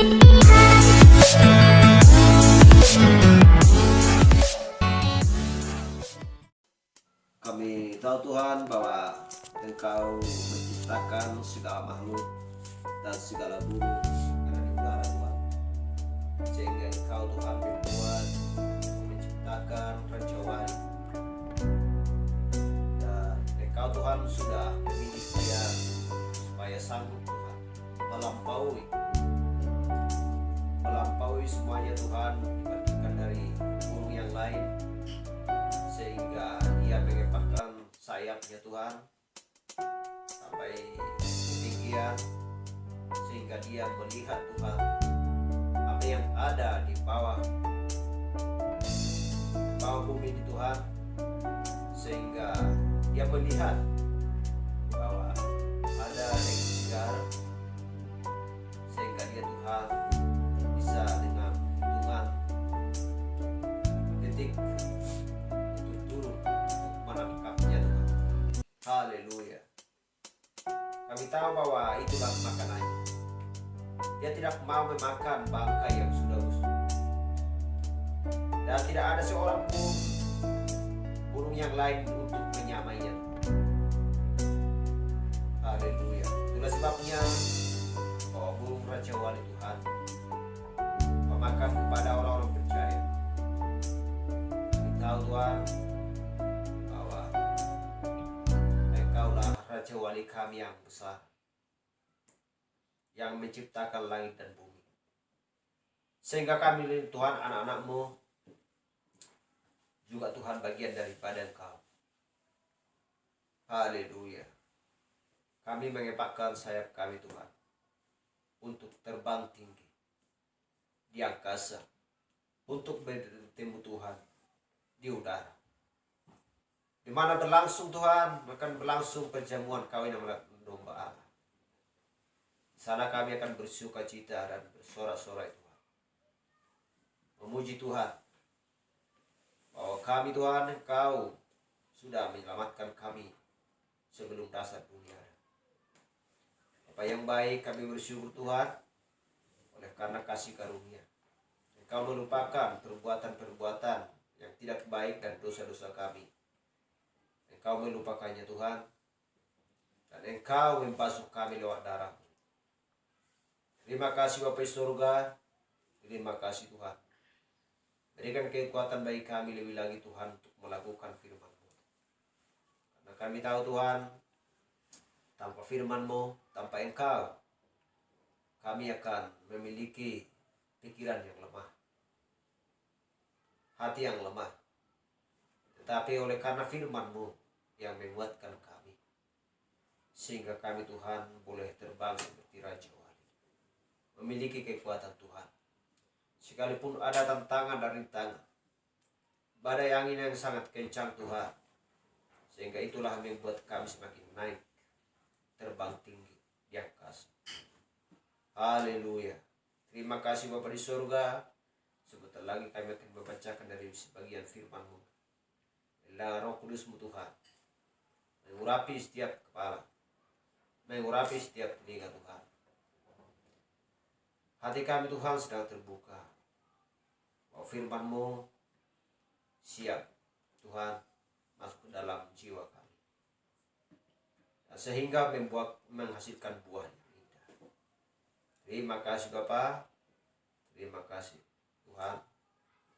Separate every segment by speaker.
Speaker 1: Kami tahu Tuhan bahwa Engkau menciptakan segala makhluk dan segala burung yang ada di udara Tuhan. Sehingga Engkau Tuhan membuat, menciptakan raja-wali. Dan Engkau Tuhan sudah memilih dia supaya sanggup Tuhan melampaui semuanya Tuhan, dibandingkan dari burung yang lain, sehingga dia mengepakkan sayapnya Tuhan sampai ketinggian, sehingga dia melihat Tuhan apa yang ada di bawah bumi ini Tuhan, sehingga dia melihat bahwa ada regi segar, sehingga dia Tuhan bisa dengan hitungan detik untuk turun untuk menangkapnya Tuhan. Haleluya. Kami tahu bahwa itulah makanannya. Dia tidak mau memakan bangkai yang sudah busuk. Dan tidak ada seorang pun burung yang lain untuk menyamainya. Haleluya. Itulah sebabnya bahwa burung Raja Wali Tuhan memakan kepada orang-orang percaya. Kami tahu Tuhan bahwa Engkaulah Raja Wali kami yang besar, yang menciptakan langit dan bumi. Sehingga kami Tuhan, anak-anak-Mu juga Tuhan bagian daripada Engkau. Haleluya. Kami mengepakkan sayap kami Tuhan untuk terbang tinggi di angkasa, untuk bertemu Tuhan di udara, di mana berlangsung Tuhan, akan berlangsung perjamuan kawin anak domba Allah. Di sana kami akan bersuka cita dan bersorak-sorai Tuhan, memuji Tuhan bahwa kami Tuhan, Engkau sudah menyelamatkan kami sebelum dasar dunia. Apa yang baik kami bersyukur Tuhan, oleh karena kasih karunia Engkau melupakan perbuatan-perbuatan yang tidak baik dan dosa-dosa kami. Engkau melupakannya Tuhan, dan Engkau membasuh kami lewat darah. Terima kasih Bapa di surga. Terima kasih Tuhan. Berikan kekuatan bagi kami lebih lagi Tuhan untuk melakukan firman-Mu. Karena kami tahu Tuhan, tanpa firman-Mu, tanpa Engkau, kami akan memiliki pikiran yang lemah, hati yang lemah. Tetapi oleh karena firman-Mu yang menguatkan kami, sehingga kami Tuhan boleh terbang seperti Raja Wali, memiliki kekuatan Tuhan. Sekalipun ada tantangan dan rintangan, badai angin yang sangat kencang Tuhan, sehingga itulah yang membuat kami semakin naik, terbang tinggi di angkasa. Haleluya. Terima kasih Bapa di surga. Sebentar lagi kami akan membacakan dari sebagian firman-Mu. Bila Roh Kudus-Mu Tuhan mengurapi setiap kepala, mengurapi setiap telinga Tuhan. Hati kami Tuhan sedang terbuka, bahwa firman-Mu siap Tuhan masuk ke dalam jiwa kami, dan sehingga menghasilkan buah yang indah. Terima kasih Bapa. Terima kasih Tuhan.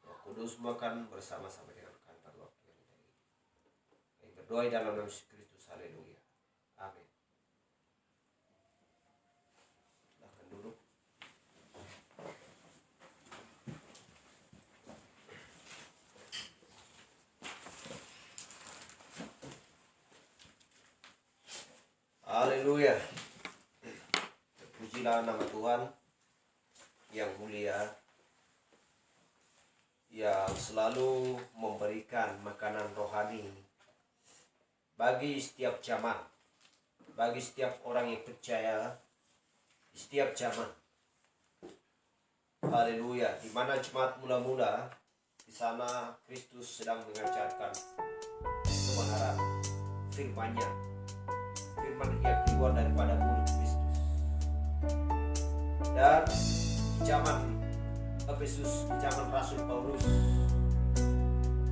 Speaker 1: Roh Kudus-Mu akan bersama-sama dengan kami pada waktu yang indah ini. Kami berdoa dalam nama Yesus Kristus. Haleluya. Amin. Silahkan duduk. Haleluya. Terpujilah nama Tuhan yang mulia, yang selalu memberikan makanan rohani bagi setiap zaman, bagi setiap orang yang percaya di setiap zaman. Haleluya. Di mana jemaat mula-mula, di sana Kristus sedang mengajarkan kebenaran firman-Nya, firman yang keluar daripada mulut Kristus. Dan zaman Efesus, di zaman Rasul Paulus,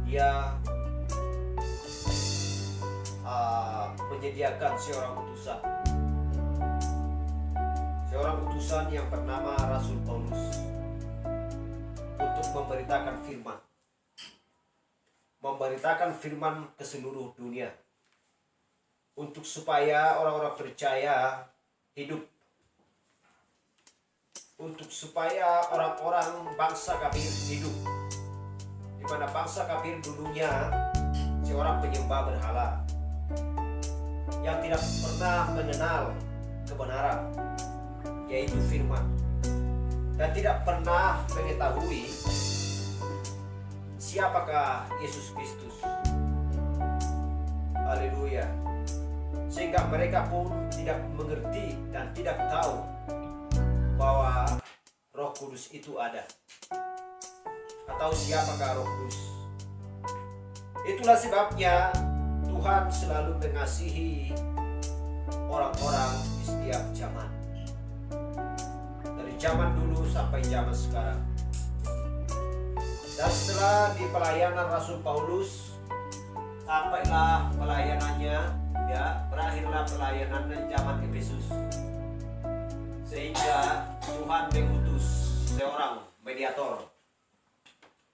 Speaker 1: dia menyediakan seorang utusan yang bernama Rasul Paulus untuk memberitakan firman ke seluruh dunia, untuk supaya orang-orang percaya hidup, untuk supaya orang-orang bangsa kafir hidup, di mana bangsa kafir dulunya seorang penyembah berhala yang tidak pernah mengenal kebenaran, yaitu firman, dan tidak pernah mengetahui siapakah Yesus Kristus. Haleluya. Sehingga mereka pun tidak mengerti dan tidak tahu bahwa Roh Kudus itu ada, atau siapakah Roh Kudus. Itulah sebabnya Tuhan selalu mengasihi orang-orang di setiap zaman, dari zaman dulu sampai zaman sekarang. Dan setelah di pelayanan Rasul Paulus, sampailah pelayanannya, berakhirlah pelayanan di zaman Efesus, sehingga Tuhan mengutus seorang mediator,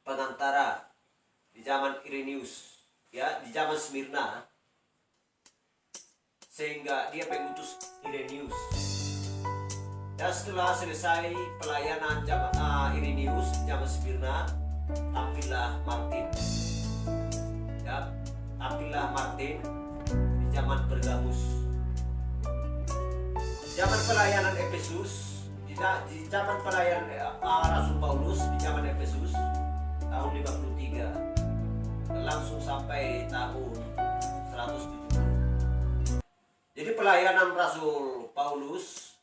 Speaker 1: pengantara di zaman Irenaeus, di zaman Smyrna, sehingga dia mengutus Irenaeus. Dan setelah selesai pelayanan zaman Irenaeus, zaman Smyrna, tampillah Martin. Tampillah Martin di zaman Pergamus. Zaman pelayanan Efesus, di zaman pelayanan Rasul Paulus di zaman Efesus tahun 53 langsung sampai tahun 170. Jadi pelayanan Rasul Paulus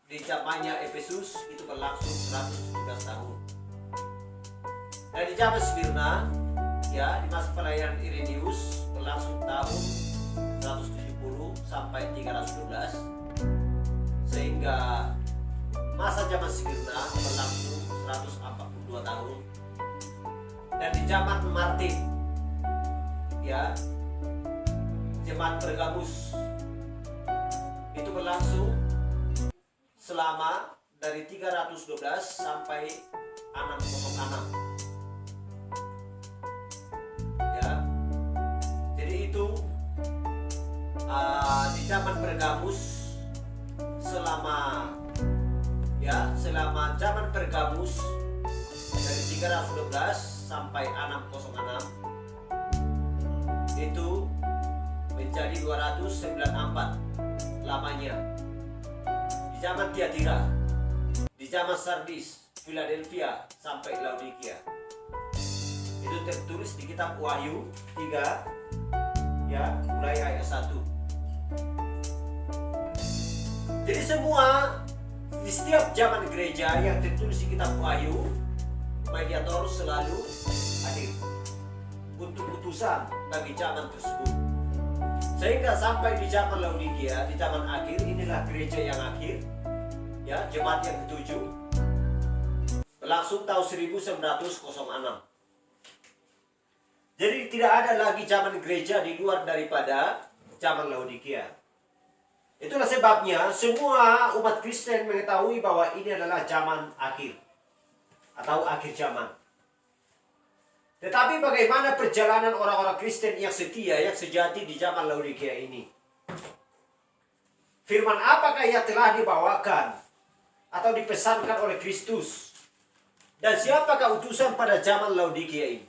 Speaker 1: di zamannya Efesus itu berlangsung 117 tahun. Dan di zaman Smyrna di masa pelayanan Irenaeus berlangsung tahun 170 sampai 312, sehingga masa zaman Smyrna berlangsung 142 tahun. Dan di zaman Martin, zaman Pergamus, itu berlangsung selama dari 312 sampai 606. Jadi itu di zaman Pergamus, selama zaman Pergamus dari 312 sampai 606 itu menjadi 294 lamanya. Di zaman Tiatira, di zaman Sardis, Philadelphia sampai Laodikia. Itu tertulis di kitab Wahyu 3 mulai ayat 1. Jadi semua di setiap zaman gereja yang tertulis di kitab Wahyu, mediator selalu hadir untuk utusan bagi zaman tersebut. Sehingga sampai di zaman Laodikia, di zaman akhir, inilah gereja yang akhir, jemaat yang ketujuh, berlangsung tahun 1906. Jadi tidak ada lagi zaman gereja di luar daripada zaman Laodikia. Itulah sebabnya semua umat Kristen mengetahui bahwa ini adalah zaman akhir atau akhir zaman. Tetapi bagaimana perjalanan orang-orang Kristen yang setia, yang sejati di zaman Laodikia ini? Firman apakah yang telah dibawakan atau dipesankan oleh Kristus? Dan siapakah utusan pada zaman Laodikia ini?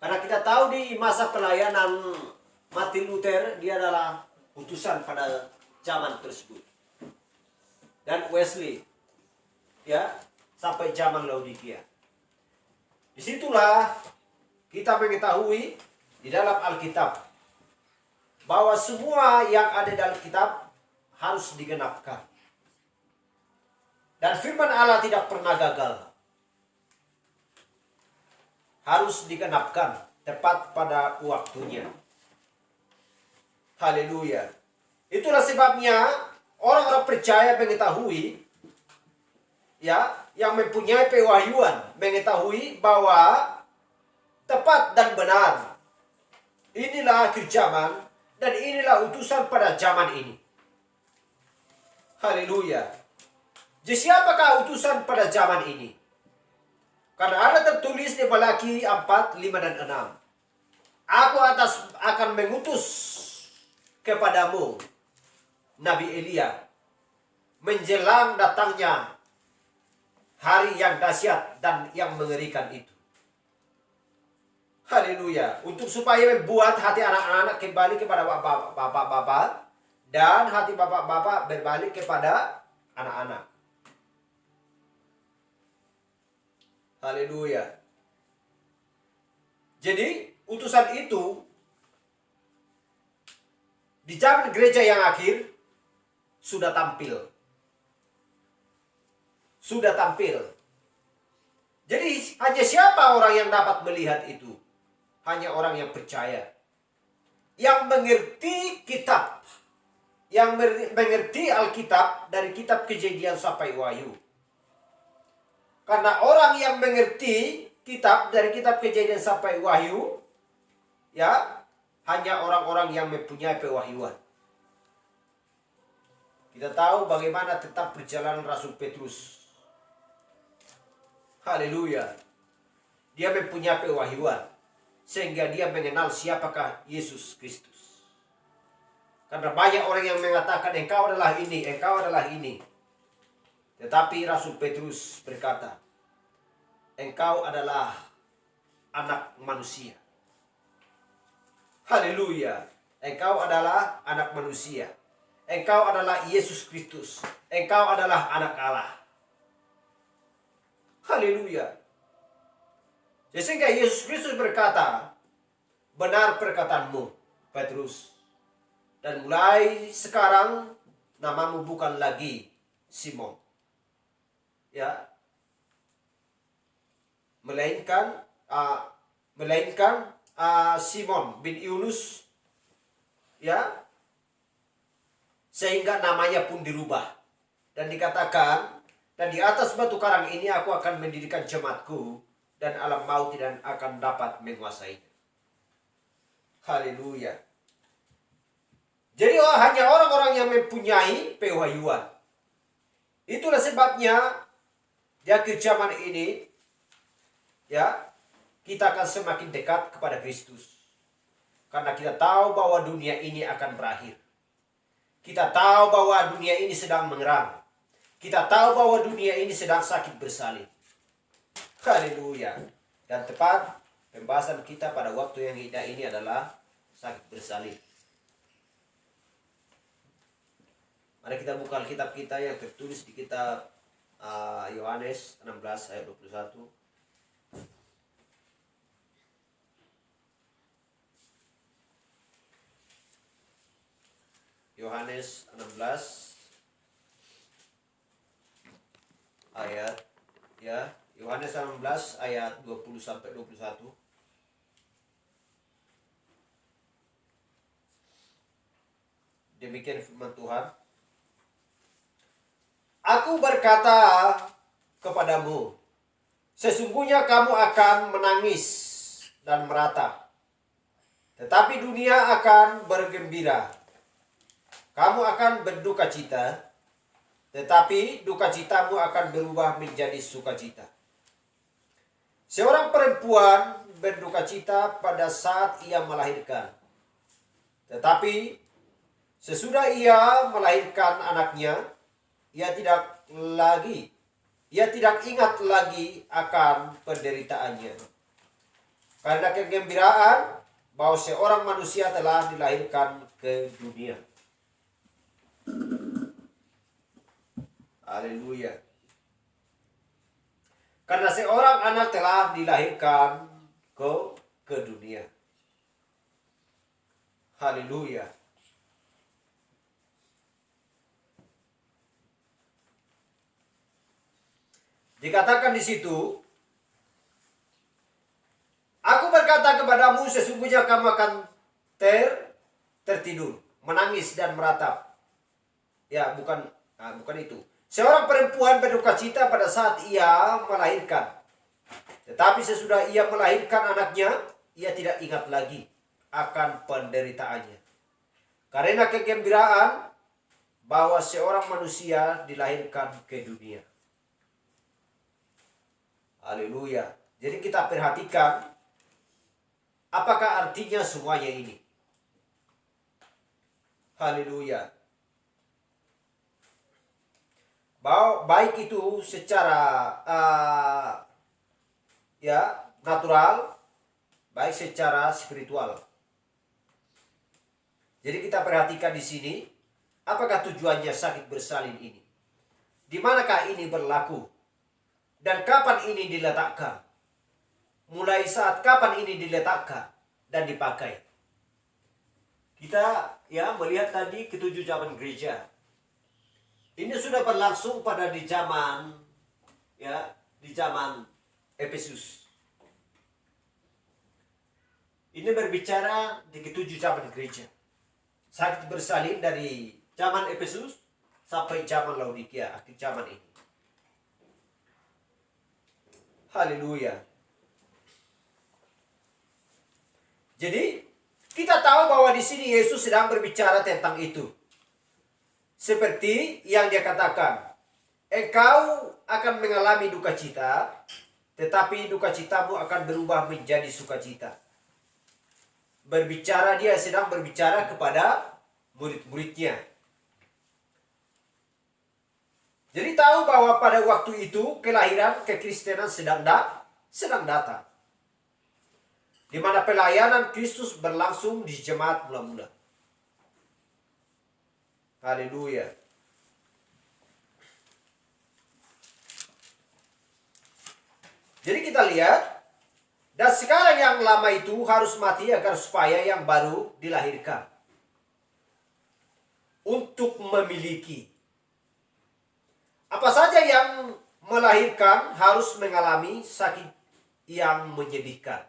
Speaker 1: Karena kita tahu di masa pelayanan Martin Luther, dia adalah utusan pada zaman tersebut. Dan Wesley, sampai zaman Laodikia. Disitulah kita mengetahui di dalam Alkitab bahwa semua yang ada dalam kitab harus digenapkan. Dan firman Allah tidak pernah gagal. Harus digenapkan tepat pada waktunya. Haleluya. Itulah sebabnya orang-orang percaya mengetahui ya, yang mempunyai pewahyuan, mengetahui bahwa tepat dan benar inilah akhir zaman dan inilah utusan pada zaman ini. Haleluya. Jadi siapakah utusan pada zaman ini? Karena ada tertulis di Malaki 4, 5 dan 6. Aku akan mengutus kepadamu Nabi Elia menjelang datangnya hari yang dahsyat dan yang mengerikan itu. Haleluya. Untuk supaya membuat hati anak-anak kembali kepada bapak-bapak dan hati bapak-bapak berbalik kepada anak-anak. Haleluya. Jadi utusan itu di zaman gereja yang akhir sudah tampil. Sudah tampil. Jadi hanya siapa orang yang dapat melihat itu? Hanya orang yang percaya. Yang mengerti kitab. Yang mengerti Alkitab dari kitab Kejadian sampai Wahyu. Karena orang yang mengerti kitab dari kitab Kejadian sampai Wahyu, ya, hanya orang-orang yang mempunyai pewahyuan. Kita tahu bagaimana tetap perjalanan Rasul Petrus. Haleluya. Dia mempunyai pewahyuan. Sehingga dia mengenal siapakah Yesus Kristus. Karena banyak orang yang mengatakan engkau adalah ini, engkau adalah ini. Tetapi Rasul Petrus berkata, engkau adalah anak manusia. Haleluya. Engkau adalah anak manusia. Engkau adalah Yesus Kristus. Engkau adalah anak Allah. Haleluya. Sehingga Yesus Kristus berkata, benar perkataanmu, Petrus. Dan mulai sekarang namamu bukan lagi Simon. Ya. Melainkan Simon bin Yunus. Ya. Sehingga namanya pun dirubah. Dan dikatakan, dan di atas batu karang ini aku akan mendirikan jemaatku. Dan alam maut tidak akan dapat menguasai. Haleluya. Jadi hanya orang-orang yang mempunyai pewahyuan. Itulah sebabnya di akhir zaman ini, ya, kita akan semakin dekat kepada Kristus. Karena kita tahu bahwa dunia ini akan berakhir. Kita tahu bahwa dunia ini sedang mengerang. Kita tahu bahwa dunia ini sedang sakit bersalin. Haleluya. Dan tepat pembahasan kita pada waktu yang indah ini adalah sakit bersalin. Mari kita buka Alkitab kita yang tertulis di kitab Yohanes 16 ayat 21. Yohanes 16 ayat, ya, Yohanes 16 ayat 20 sampai 21. Demikian firman Tuhan. Aku berkata kepadamu, sesungguhnya kamu akan menangis dan meratap, tetapi dunia akan bergembira. Kamu akan berduka cita, tetapi duka citamu akan berubah menjadi sukacita. Seorang perempuan berduka cita pada saat ia melahirkan. Tetapi sesudah ia melahirkan anaknya, ia tidak ingat lagi akan penderitaannya. Karena kegembiraan bahwa seorang manusia telah dilahirkan ke dunia. Haleluya. Karena seorang anak telah dilahirkan ke dunia. Haleluya. Dikatakan di situ, aku berkata kepadamu, sesungguhnya kamu akan tertidur, menangis dan meratap. Ya, bukan itu. Seorang perempuan berduka cita pada saat ia melahirkan. Tetapi sesudah ia melahirkan anaknya, ia tidak ingat lagi akan penderitaannya. Karena kegembiraan bahwa seorang manusia dilahirkan ke dunia. Haleluya. Jadi kita perhatikan apakah artinya semuanya ini. Haleluya. Baik itu secara natural, baik secara spiritual. Jadi kita perhatikan di sini, apakah tujuannya sakit bersalin ini? Di manakah ini berlaku? Dan kapan ini diletakkan? Mulai saat kapan ini diletakkan dan dipakai? Kita melihat tadi ketujuh zaman gereja. Ini sudah berlangsung pada di zaman Efesus. Ini berbicara di ketujuh zaman gereja. Sakit bersalin dari zaman Efesus sampai zaman Laodikia, akhir zaman ini. Haleluya. Jadi kita tahu bahwa di sini Yesus sedang berbicara tentang itu. Seperti yang dia katakan, engkau akan mengalami duka cita, tetapi duka citamu akan berubah menjadi sukacita. Dia sedang berbicara kepada murid-muridnya. Jadi tahu bahwa pada waktu itu kelahiran kekristenan sedang datang. Di mana pelayanan Kristus berlangsung di jemaat mula-mula. Haleluya. Jadi kita lihat, dan sekarang yang lama itu harus mati agar supaya yang baru dilahirkan. Untuk memiliki. Apa saja yang melahirkan harus mengalami sakit yang menyedihkan.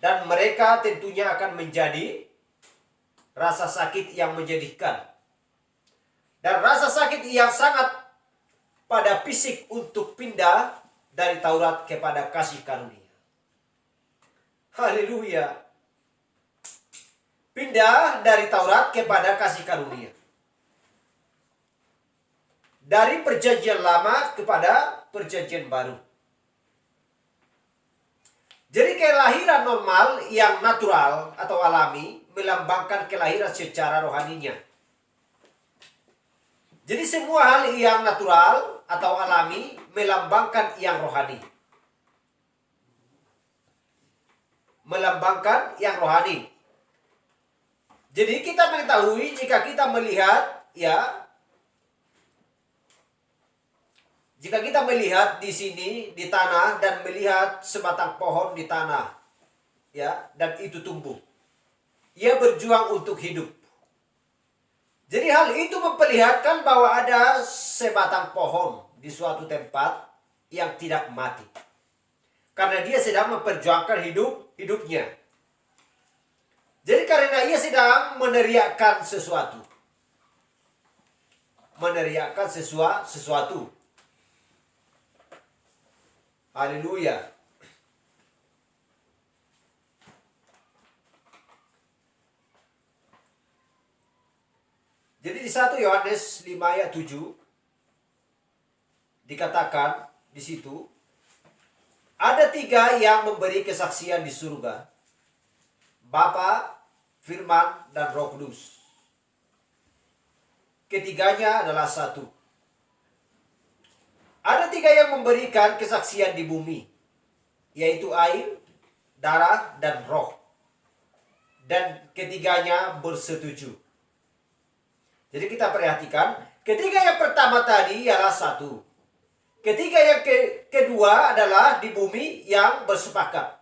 Speaker 1: Dan mereka tentunya akan menjadi rasa sakit yang menyedihkan. Dan rasa sakit yang sangat pada fisik untuk pindah dari Taurat kepada kasih karunia. Haleluya. Pindah dari Taurat kepada kasih karunia. Dari perjanjian lama kepada perjanjian baru. Jadi kelahiran normal yang natural atau alami melambangkan kelahiran secara rohaninya. Jadi semua hal yang natural atau alami melambangkan yang rohani. Melambangkan yang rohani. Jadi kita mengetahui jika kita melihat jika kita melihat di sini di tanah dan melihat sebatang pohon di tanah dan itu tumbuh. Ia berjuang untuk hidup. Jadi hal itu memperlihatkan bahwa ada sebatang pohon di suatu tempat yang tidak mati. Karena dia sedang memperjuangkan hidupnya. Jadi karena ia sedang meneriakkan sesuatu. Meneriakkan sesuatu. Haleluya. Jadi di 1 Yohanes 5 ayat 7 dikatakan di situ ada 3 yang memberi kesaksian di surga. Bapa, Firman, dan Roh Kudus. Ketiganya adalah satu. Ada 3 yang memberikan kesaksian di bumi, yaitu air, darah, dan roh. Dan ketiganya bersetuju. Jadi kita perhatikan, ketiga yang pertama tadi ialah satu. Ketiga yang kedua adalah di bumi yang bersepakat.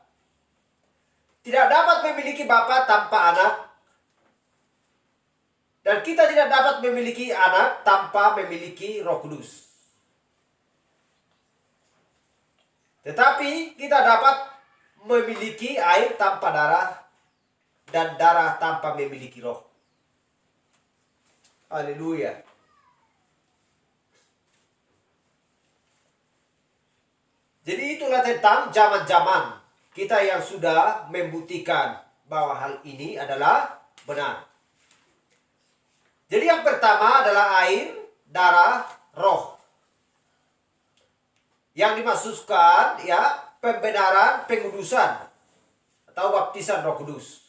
Speaker 1: Tidak dapat memiliki bapa tanpa anak. Dan kita tidak dapat memiliki anak tanpa memiliki Roh Kudus. Tetapi kita dapat memiliki air tanpa darah dan darah tanpa memiliki roh. Haleluya. itulah tentang zaman-zaman kita yang sudah membuktikan bahwa hal ini adalah benar. Jadi yang pertama adalah air, darah, roh. Yang dimaksudkan ya pembenaran, pengudusan atau baptisan Roh Kudus.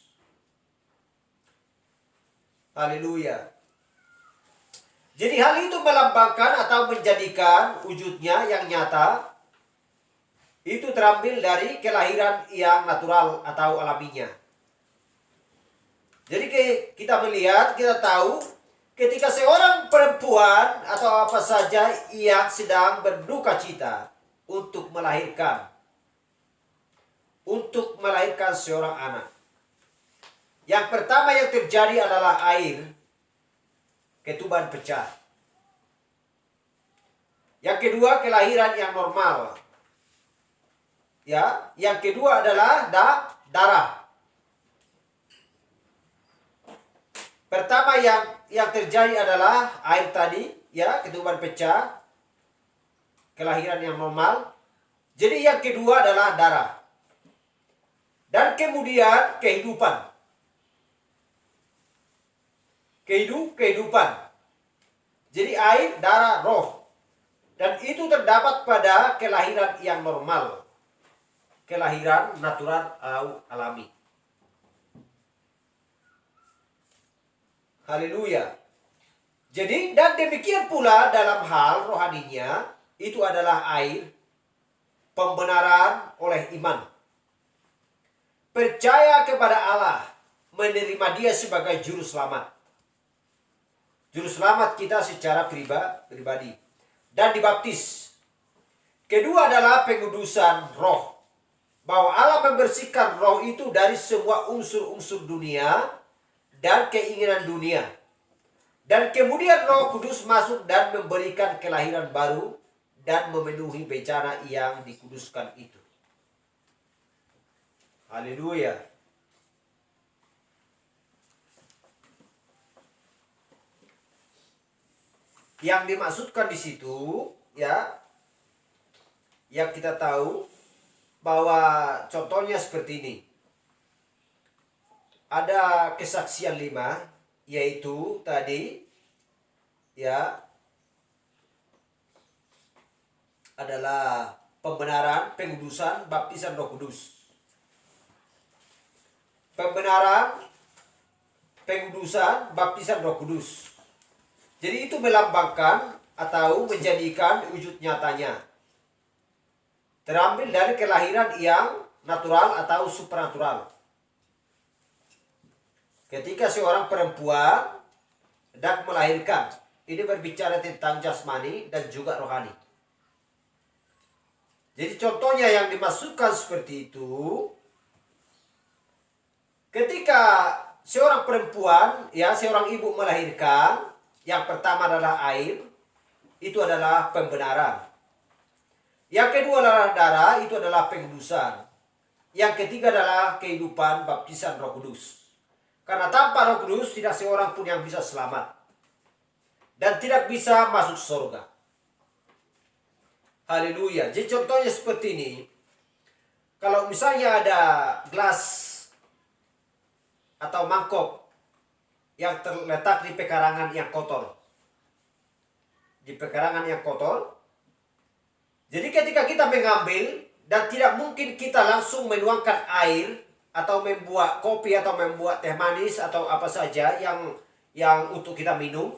Speaker 1: Haleluya. Jadi hal itu melambangkan atau menjadikan wujudnya yang nyata itu terambil dari kelahiran yang natural atau alaminya. Jadi kita melihat, kita tahu ketika seorang perempuan atau apa saja yang sedang berduka cita untuk melahirkan seorang anak. Yang pertama yang terjadi adalah air, ketuban pecah. Yang kedua kelahiran yang normal. Ya, yang kedua adalah darah. Pertama yang terjadi adalah air tadi, ya, ketuban pecah, kelahiran yang normal. Jadi yang kedua adalah darah. Dan kemudian kehidupan. Kehidupan. Jadi air, darah, roh. Dan itu terdapat pada kelahiran yang normal. Kelahiran natural atau alami. Haleluya. Jadi dan demikian pula dalam hal rohaninya itu adalah air, pembenaran oleh iman. Percaya kepada Allah, menerima Dia sebagai juru selamat. Juru selamat kita secara pribadi. Dan dibaptis. Kedua adalah pengudusan roh. Bahwa Allah membersihkan roh itu dari semua unsur-unsur dunia dan keinginan dunia. Dan kemudian Roh Kudus masuk dan memberikan kelahiran baru dan memenuhi bencana yang dikuduskan itu. Haleluya. Yang dimaksudkan di situ, ya, yang kita tahu bahwa contohnya seperti ini. Ada kesaksian 5, yaitu tadi, ya, adalah pembenaran, pengudusan, baptisan Roh Kudus. Pembenaran, pengudusan, baptisan Roh Kudus. Jadi itu melambangkan atau menjadikan wujud nyatanya. Terambil dari kelahiran yang natural atau supernatural. Ketika seorang perempuan hendak melahirkan, ini berbicara tentang jasmani dan juga rohani. Jadi contohnya yang dimasukkan seperti itu, ketika seorang perempuan, ya, seorang ibu melahirkan, yang pertama adalah air, itu adalah pembenaran. Yang kedua adalah darah, itu adalah pengudusan. Yang ketiga adalah kehidupan, baptisan Roh Kudus. Karena tanpa Roh Kudus tidak seorang pun yang bisa selamat. Dan tidak bisa masuk surga. Haleluya. Jadi contohnya seperti ini. Kalau misalnya ada gelas atau mangkok yang terletak di pekarangan yang kotor. Di pekarangan yang kotor. Jadi ketika kita mengambil dan tidak mungkin kita langsung menuangkan air atau membuat kopi atau membuat teh manis atau apa saja yang untuk kita minum,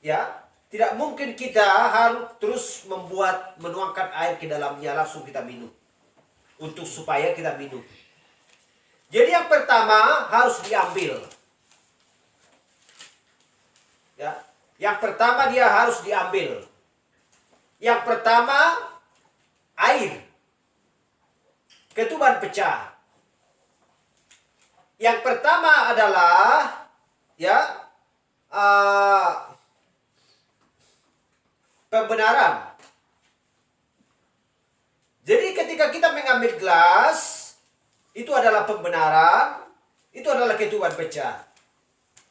Speaker 1: ya, tidak mungkin kita harus terus menuangkan air ke dalamnya langsung kita minum untuk supaya kita minum. Jadi yang pertama harus diambil, ya, yang pertama dia harus diambil. Yang pertama air, ketuban pecah. Yang pertama adalah, ya, pembenaran. Jadi ketika kita mengambil gelas, itu adalah pembenaran, itu adalah ketuban pecah.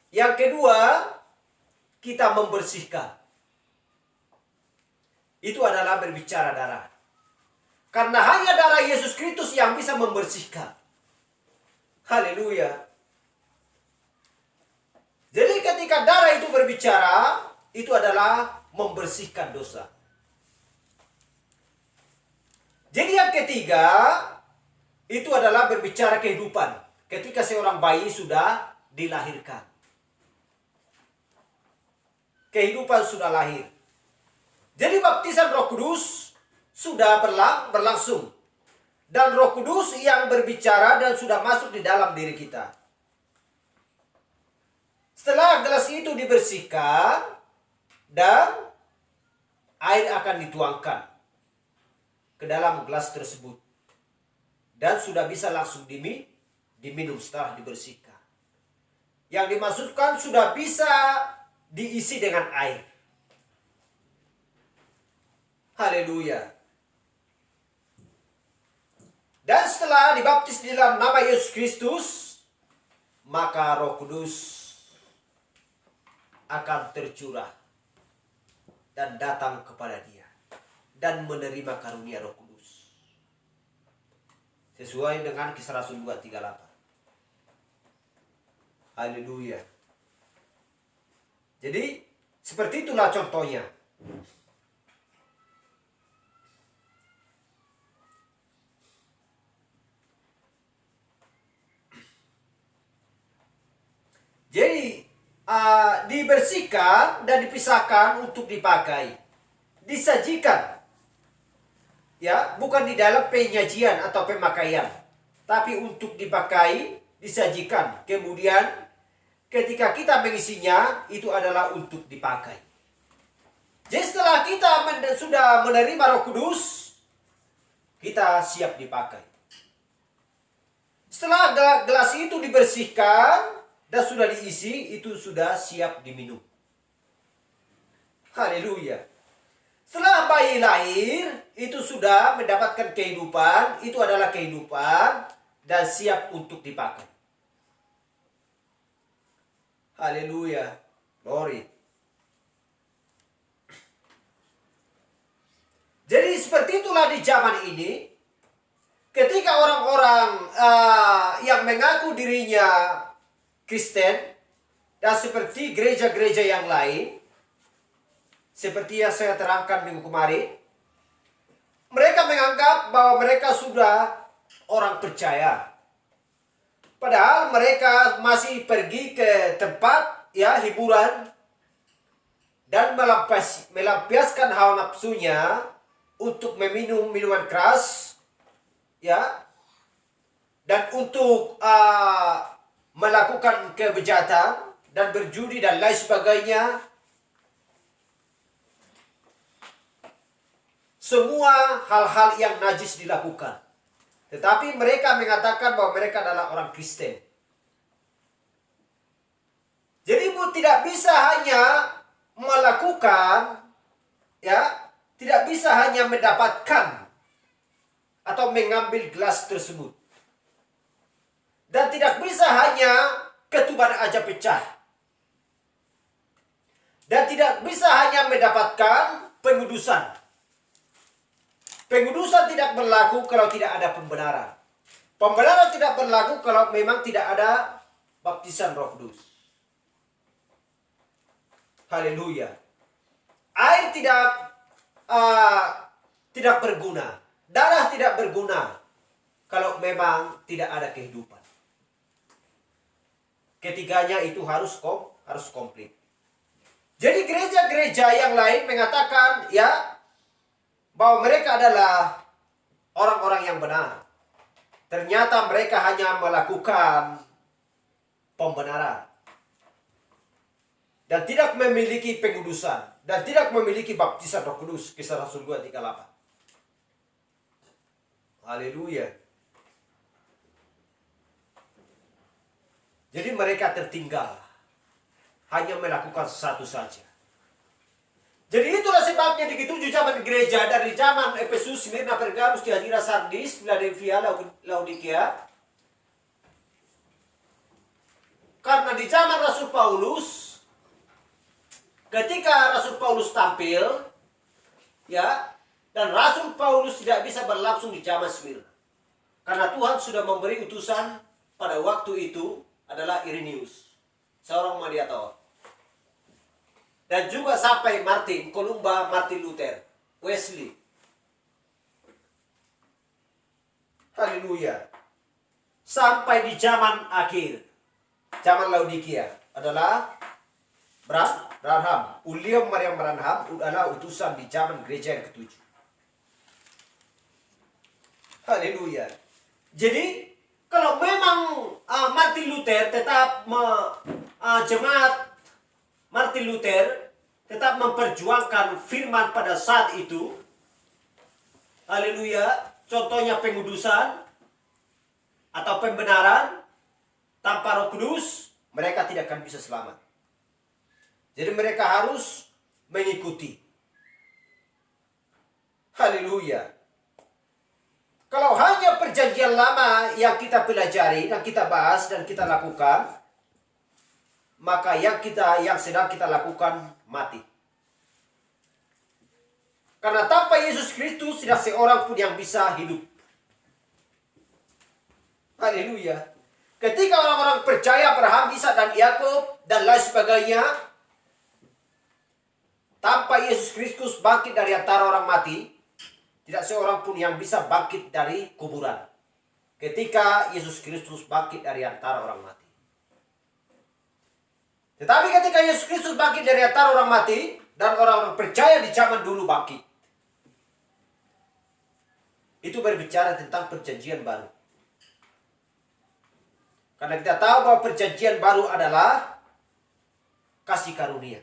Speaker 1: Yang kedua, kita membersihkan. Itu adalah berbicara darah. Karena hanya darah Yesus Kristus yang bisa membersihkan. Haleluya. Jadi ketika darah itu berbicara, itu adalah membersihkan dosa. Jadi yang ketiga, itu adalah berbicara kehidupan. Ketika seorang bayi sudah dilahirkan. Kehidupan sudah lahir. Jadi baptisan Roh Kudus sudah berlangsung. Dan Roh Kudus yang berbicara dan sudah masuk di dalam diri kita. Setelah gelas itu dibersihkan dan air akan dituangkan ke dalam gelas tersebut. Dan sudah bisa langsung diminum setelah dibersihkan. Yang dimaksudkan sudah bisa diisi dengan air. Haleluya. Dan setelah dibaptis di dalam nama Yesus Kristus, maka Roh Kudus akan tercurah dan datang kepada dia dan menerima karunia Roh Kudus. Sesuai dengan Kisah Rasul 2:38. Haleluya. Jadi seperti itulah contohnya. Jadi dibersihkan dan dipisahkan untuk dipakai. Disajikan. Ya, bukan di dalam penyajian atau pemakaian, tapi untuk dipakai, disajikan. Kemudian ketika kita mengisinya, itu adalah untuk dipakai. Jadi setelah kita sudah menerima Roh Kudus, kita siap dipakai. Setelah gelas itu dibersihkan dan sudah diisi, itu sudah siap diminum. Haleluya. Setelah bayi lahir, itu sudah mendapatkan kehidupan, itu adalah kehidupan dan siap untuk dipakai. Haleluya. Glory. Jadi seperti itulah di zaman ini, ketika orang-orang yang mengaku dirinya Kristen, dan seperti gereja-gereja yang lain, seperti yang saya terangkan minggu kemarin, mereka menganggap bahwa mereka sudah orang percaya. Padahal mereka masih pergi ke tempat hiburan dan melampiaskan hawa nafsunya untuk meminum minuman keras, dan untuk melakukan kejahatan dan berjudi dan lain sebagainya. Semua hal-hal yang najis dilakukan. Tetapi mereka mengatakan bahwa mereka adalah orang Kristen. Jadi tidak bisa hanya melakukan, tidak bisa hanya mendapatkan atau mengambil gelas tersebut. Dan tidak bisa hanya ketuban aja pecah. Dan tidak bisa hanya mendapatkan pengudusan. Pengudusan tidak berlaku kalau tidak ada pembenaran. Pembenaran tidak berlaku kalau memang tidak ada baptisan Roh Kudus. Haleluya. Air tidak berguna. Darah tidak berguna kalau memang tidak ada kehidupan. Ketiganya itu harus komplit. Jadi gereja-gereja yang lain mengatakan bahwa mereka adalah orang-orang yang benar. Ternyata mereka hanya melakukan pembenaran dan tidak memiliki pengudusan dan tidak memiliki baptisan Roh Kudus. Kisah Rasul 2:38. Haleluya. Jadi mereka tertinggal. Hanya melakukan satu saja. Jadi itulah sebabnya di ketujuh zaman gereja, dari zaman Efesus, Smyrna, Pergamus, Tiatira, Sardis, Philadelphia, Laodikia. Karena di zaman Rasul Paulus, ketika Rasul Paulus tampil, Dan Rasul Paulus tidak bisa berlangsung di zaman Smyrna. Karena Tuhan sudah memberi utusan pada waktu itu adalah Irenaeus, seorang mediator. Dan juga sampai Martin, Columba, Martin Luther, Wesley. Haleluya. Sampai di zaman akhir, zaman Laodikia adalah Branham. William Mariam Branham adalah utusan di zaman gereja yang ketujuh. Haleluya. Jadi kalau memang Martin Luther tetap jemaat Martin Luther tetap memperjuangkan firman pada saat itu, haleluya, contohnya pengudusan atau pembenaran tanpa Roh Kudus, mereka tidak akan bisa selamat. Jadi mereka harus mengikuti. Haleluya. Kalau hanya perjanjian lama yang kita pelajari dan kita bahas dan kita lakukan, maka yang sedang kita lakukan mati. Karena tanpa Yesus Kristus tidak seorang pun yang bisa hidup. Haleluya. Ketika orang-orang percaya Abraham, Ishak dan Yakub dan lain sebagainya, tanpa Yesus Kristus bangkit dari antara orang mati, tidak seorang pun yang bisa bangkit dari kuburan. Ketika Yesus Kristus bangkit dari antara orang mati. Tetapi ketika Yesus Kristus bangkit dari antara orang mati, dan orang-orang percaya di zaman dulu bangkit, itu berbicara tentang perjanjian baru. Karena kita tahu bahwa perjanjian baru adalah kasih karunia.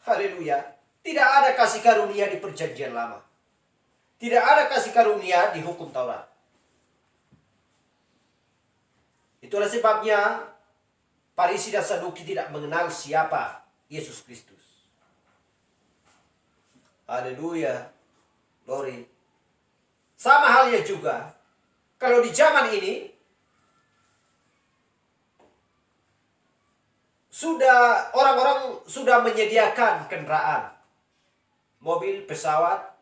Speaker 1: Haleluya. Tidak ada kasih karunia di perjanjian lama. Tidak ada kasih karunia di hukum Taurat. Itulah sebabnya Farisi dan Saduki tidak mengenal siapa Yesus Kristus. Haleluya. Glory. Sama halnya juga, kalau di zaman ini, orang-orang sudah menyediakan kendaraan, mobil, pesawat,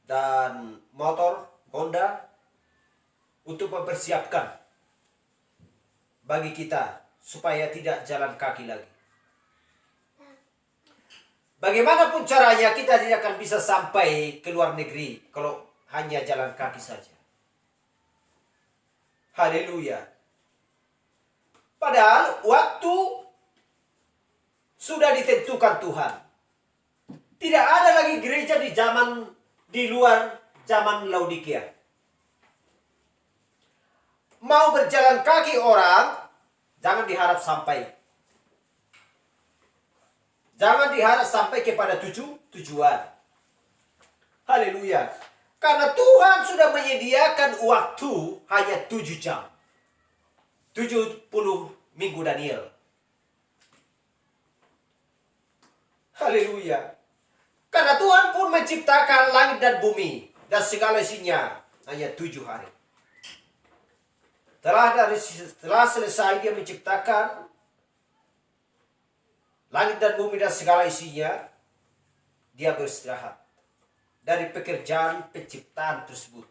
Speaker 1: dan motor Honda untuk mempersiapkan bagi kita supaya tidak jalan kaki lagi. Bagaimanapun caranya kita tidak akan bisa sampai ke luar negeri kalau hanya jalan kaki saja. Haleluya. Padahal waktu sudah ditentukan Tuhan. Tidak ada lagi gereja di luar zaman Laodikia. Mau berjalan kaki orang, jangan diharap sampai. Jangan diharap sampai kepada tujuan. Haleluya. Karena Tuhan sudah menyediakan waktu hanya 7 jam. 70 minggu Daniel. Haleluya. Karena Tuhan pun menciptakan langit dan bumi dan segala isinya hanya 7 hari. Setelah selesai dia menciptakan langit dan bumi dan segala isinya, dia beristirahat dari pekerjaan penciptaan tersebut.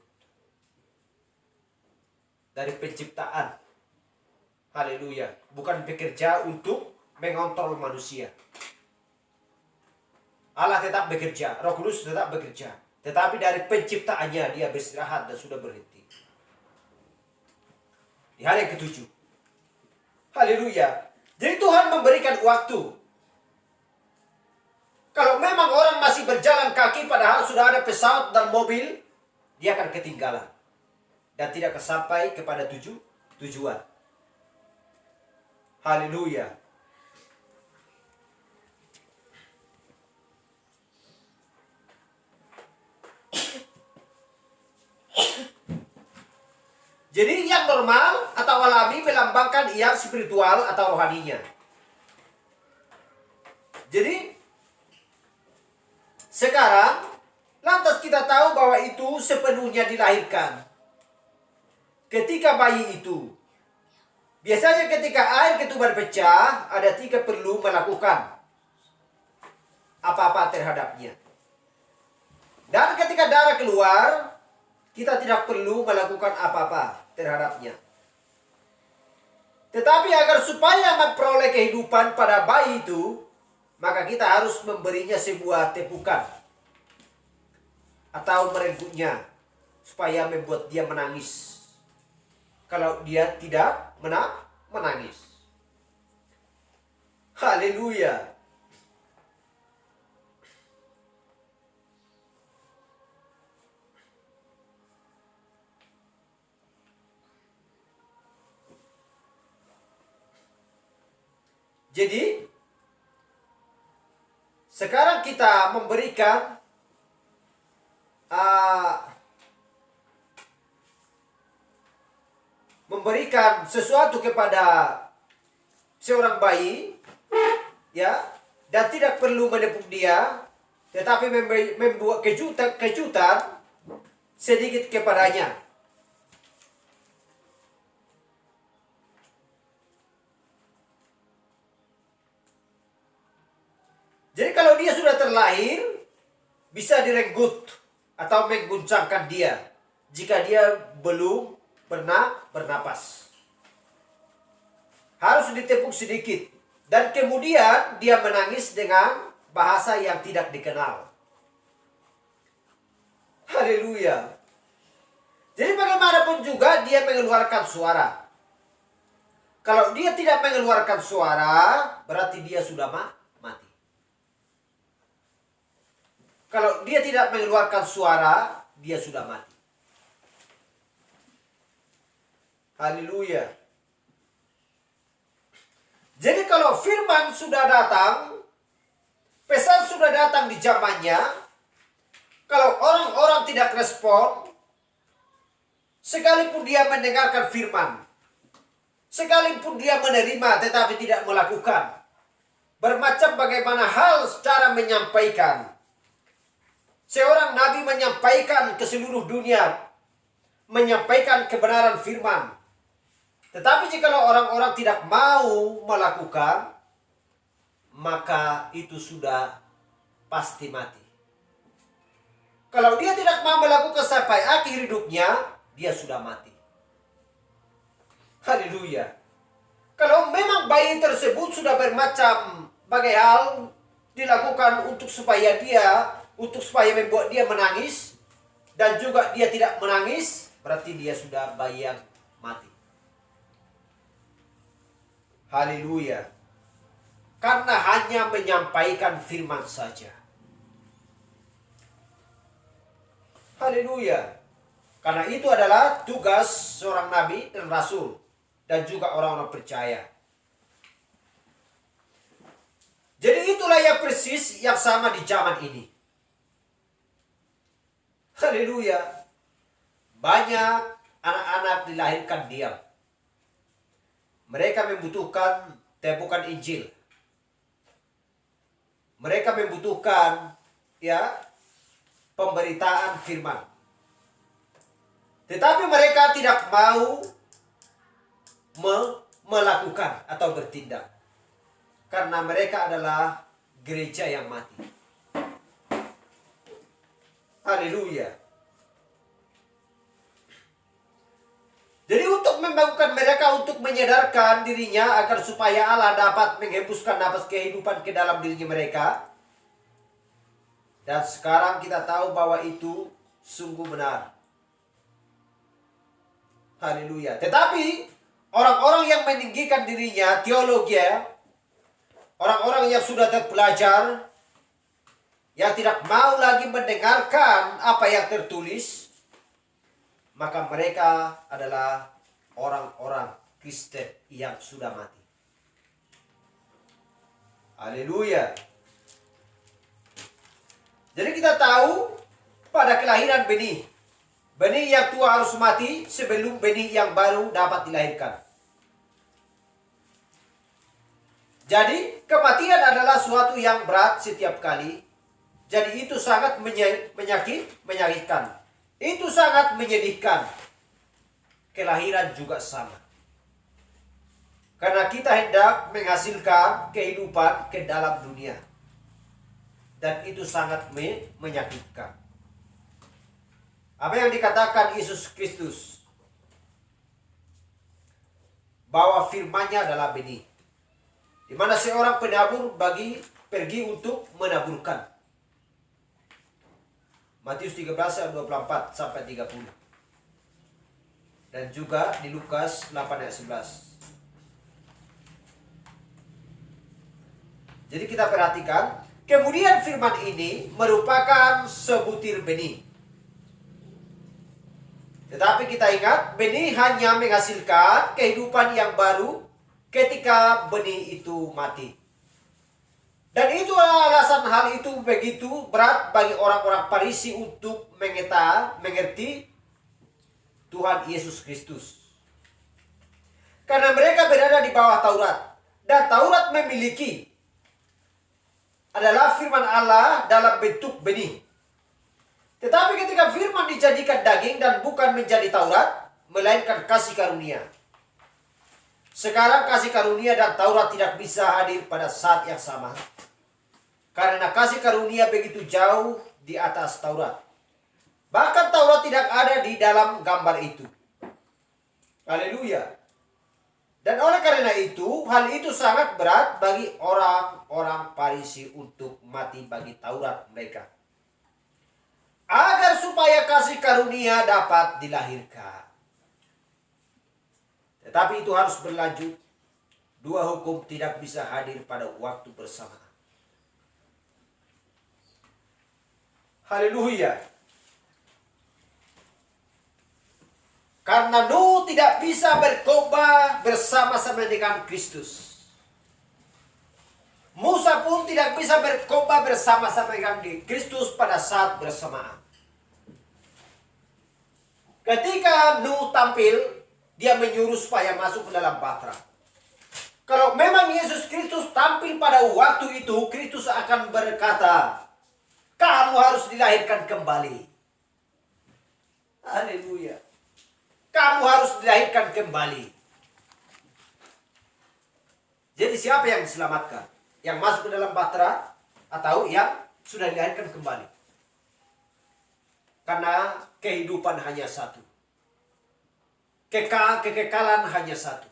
Speaker 1: Dari penciptaan. Haleluya. Bukan bekerja untuk mengontrol manusia. Allah tetap bekerja, Roh Kudus tetap bekerja. Tetapi dari penciptaannya dia beristirahat dan sudah berhenti. Di hari yang ke-7. Haleluya. Jadi Tuhan memberikan waktu. Kalau memang orang masih berjalan kaki padahal sudah ada pesawat dan mobil, dia akan ketinggalan. Dan tidak sampai kepada tujuan. Haleluya. Jadi yang normal atau alami melambangkan yang spiritual atau rohaninya. Jadi sekarang lantas kita tahu bahwa itu sepenuhnya dilahirkan ketika bayi itu. Biasanya ketika air ketuban pecah, ada 3 perlu melakukan.
Speaker 2: apa-apa terhadapnya. Dan ketika darah keluar, kita tidak perlu melakukan apa-apa terhadapnya. Tetapi agar supaya memperoleh kehidupan pada bayi itu, maka kita harus memberinya sebuah tepukan atau merenggutnya supaya membuat dia menangis. Kalau dia tidak menangis. Haleluya. Jadi, sekarang kita memberikan sesuatu kepada seorang bayi, ya, dan tidak perlu menepuk dia, tetapi membuat kejutan sedikit kepadanya. Jadi kalau dia sudah terlahir, bisa direnggut atau mengguncangkan dia jika dia belum pernah bernapas. Harus ditepuk sedikit. Dan kemudian dia menangis dengan bahasa yang tidak dikenal. Haleluya. Jadi bagaimanapun juga dia mengeluarkan suara. Kalau dia tidak mengeluarkan suara, berarti dia sudah mati. Kalau dia tidak mengeluarkan suara, dia sudah mati. Haleluya. Jadi kalau firman sudah datang, pesan sudah datang di zamannya, kalau orang-orang tidak respon, sekalipun dia mendengarkan firman, sekalipun dia menerima tetapi tidak melakukan, bermacam bagaimana hal cara menyampaikan. Seorang nabi menyampaikan ke seluruh dunia, menyampaikan kebenaran firman. Tetapi jika orang-orang tidak mau melakukan, maka itu sudah pasti mati. Kalau dia tidak mau melakukan sampai akhir hidupnya, dia sudah mati. Haleluya. Kalau memang bayi tersebut sudah bermacam bagai hal dilakukan untuk supaya membuat dia menangis, dan juga dia tidak menangis, berarti dia sudah bayi yang mati. Haleluya. Karena hanya menyampaikan firman saja. Haleluya. Karena itu adalah tugas seorang nabi dan rasul, dan juga orang-orang percaya. Jadi itulah yang persis yang sama di zaman ini. Haleluya. Banyak anak-anak dilahirkan diam. Mereka membutuhkan tepukan Injil. Mereka membutuhkan pemberitaan firman. Tetapi mereka tidak mau melakukan atau bertindak. Karena mereka adalah gereja yang mati. Haleluya. Jadi untuk membangunkan mereka, untuk menyadarkan dirinya agar supaya Allah dapat menghembuskan nafas kehidupan ke dalam diri mereka. Dan sekarang kita tahu bahwa itu sungguh benar. Haleluya. Tetapi orang-orang yang meninggikan dirinya, teologi, orang-orang yang sudah terpelajar, yang tidak mau lagi mendengarkan apa yang tertulis, maka mereka adalah orang-orang Kristen yang sudah mati. Haleluya. Jadi kita tahu pada kelahiran benih yang tua harus mati sebelum benih yang baru dapat dilahirkan. Jadi kematian adalah suatu yang berat setiap kali. Jadi itu sangat menyakitkan. Itu sangat menyedihkan. Kelahiran juga sama. Karena kita hendak menghasilkan kehidupan ke dalam dunia. dan itu sangat menyakitkan. Apa yang dikatakan Yesus Kristus, bahwa firman-Nya adalah benih, di mana seorang penabur pergi untuk menaburkan. Matius 13 ayat 24 sampai 30. Dan juga di Lukas 8 ayat 11. Jadi kita perhatikan, kemudian firman ini merupakan sebutir benih. Tetapi kita ingat, benih hanya menghasilkan kehidupan yang baru ketika benih itu mati. Dan itulah alasan hal itu begitu berat bagi orang-orang Farisi untuk mengerti Tuhan Yesus Kristus. Karena mereka berada di bawah Taurat. Dan Taurat memiliki adalah firman Allah dalam bentuk benih. Tetapi ketika firman dijadikan daging dan bukan menjadi Taurat, melainkan kasih karunia. Sekarang kasih karunia dan Taurat tidak bisa hadir pada saat yang sama. Karena kasih karunia begitu jauh di atas Taurat. Bahkan Taurat tidak ada di dalam gambar itu. Haleluya. Dan oleh karena itu, hal itu sangat berat bagi orang-orang Farisi untuk mati bagi Taurat mereka. Agar supaya kasih karunia dapat dilahirkan. Tetapi itu harus berlanjut. Dua hukum tidak bisa hadir pada waktu bersamaan. Haleluya. Karena Nuh tidak bisa berkhotbah bersama-sama dengan Kristus. Musa pun tidak bisa berkhotbah bersama-sama dengan Kristus pada saat bersamaan. Ketika Nuh tampil, dia menyuruh supaya masuk ke dalam bahtera. Kalau memang Yesus Kristus tampil pada waktu itu, Kristus akan berkata, kamu harus dilahirkan kembali. Haleluya. Kamu harus dilahirkan kembali. Jadi siapa yang diselamatkan? Yang masuk ke dalam bahtera atau yang sudah dilahirkan kembali? Karena kehidupan hanya satu. Kekekalan hanya satu.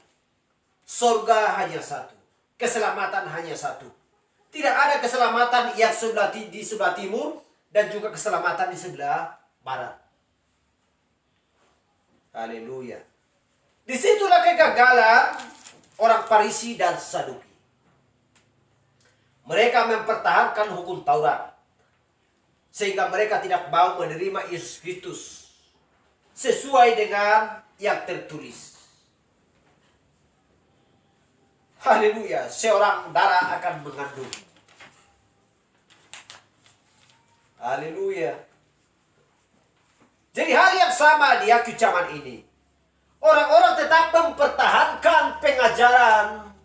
Speaker 2: Surga hanya satu. Keselamatan hanya satu. Tidak ada keselamatan yang di sebelah timur dan juga keselamatan di sebelah barat. Haleluya. Disitulah kegagalan orang Farisi dan Saduki. Mereka mempertahankan hukum Taurat. Sehingga mereka tidak mau menerima Yesus Kristus sesuai dengan yang tertulis. Haleluya. Seorang darah akan mengandung. Haleluya. Jadi hal yang sama di akhir zaman ini. Orang-orang tetap mempertahankan pengajaran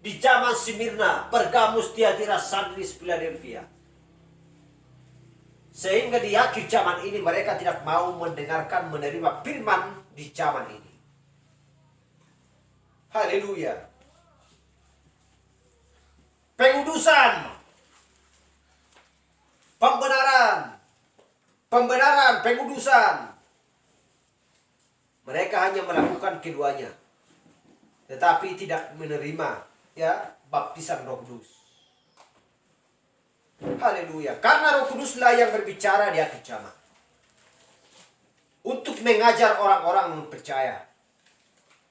Speaker 2: di zaman Smyrna, Pergamus, Tiatira, Sardis, Philadelphia. Sehingga di akhir zaman ini mereka tidak mau mendengarkan, menerima firman di zaman ini. Haleluya. Pengudusan, pembenaran, pengudusan. Mereka hanya melakukan keduanya, tetapi tidak menerima baptisan Roh Kudus. Haleluya. Karena Roh Kuduslah yang berbicara di akhir zaman untuk mengajar orang-orang yang percaya,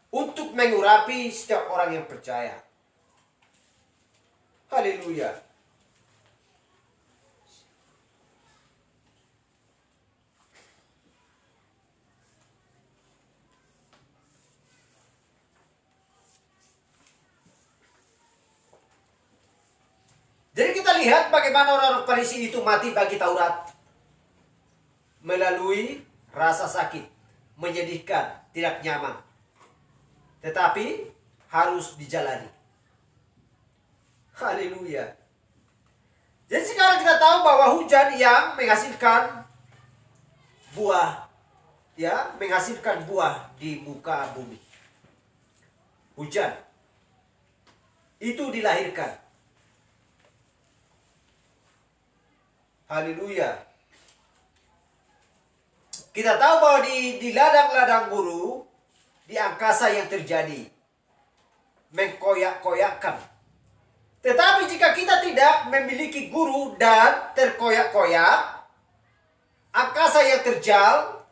Speaker 2: untuk mengurapi setiap orang yang percaya. Haleluya. Jadi kita lihat bagaimana orang-orang Farisi itu mati bagi Taurat. Melalui rasa sakit, menyedihkan, tidak nyaman. Tetapi harus dijalani. Haleluya. Jadi sekarang kita tahu bahwa hujan yang menghasilkan buah, menghasilkan buah di muka bumi. Hujan itu dilahirkan. Haleluya. Kita tahu bahwa di ladang-ladang guru, di angkasa yang terjadi, mengkoyak-koyakkan. Tetapi jika kita tidak memiliki guru dan terkoyak-koyak, angkasa yang terjal,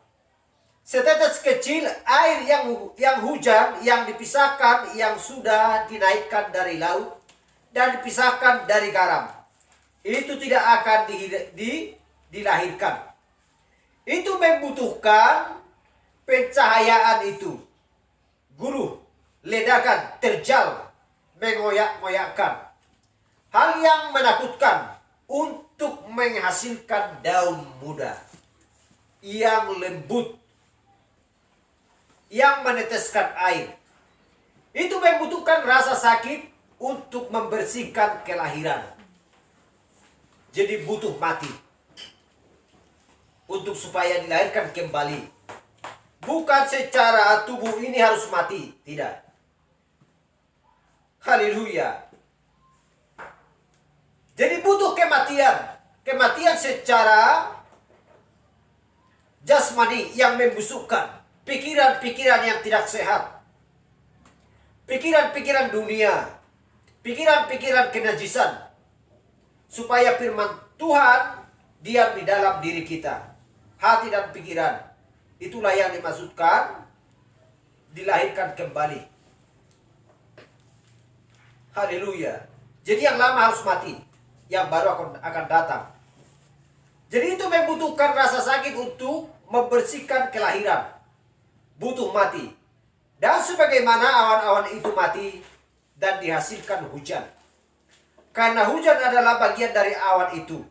Speaker 2: setetes kecil air yang hujan, yang dipisahkan, yang sudah dinaikkan dari laut, dan dipisahkan dari garam, itu tidak akan dilahirkan. Itu membutuhkan pencahayaan itu. Guru, ledakan, terjal, mengoyak-ngoyakkan. Hal yang menakutkan untuk menghasilkan daun muda yang lembut, yang meneteskan air. Itu membutuhkan rasa sakit untuk membersihkan kelahiran. Jadi butuh mati untuk supaya dilahirkan kembali. Bukan secara tubuh ini harus mati, tidak. Haleluya. Jadi butuh kematian. Kematian secara jasmani yang membusukkan. Pikiran-pikiran yang tidak sehat. Pikiran-pikiran dunia. Pikiran-pikiran kenajisan. Supaya firman Tuhan diam di dalam diri kita. Hati dan pikiran. Itulah yang dimaksudkan dilahirkan kembali. Haleluya. Jadi yang lama harus mati, yang baru akan datang. Jadi itu membutuhkan rasa sakit untuk membersihkan kelahiran. Butuh mati. Dan sebagaimana awan-awan itu mati dan dihasilkan hujan. Karena hujan adalah bagian dari awan itu.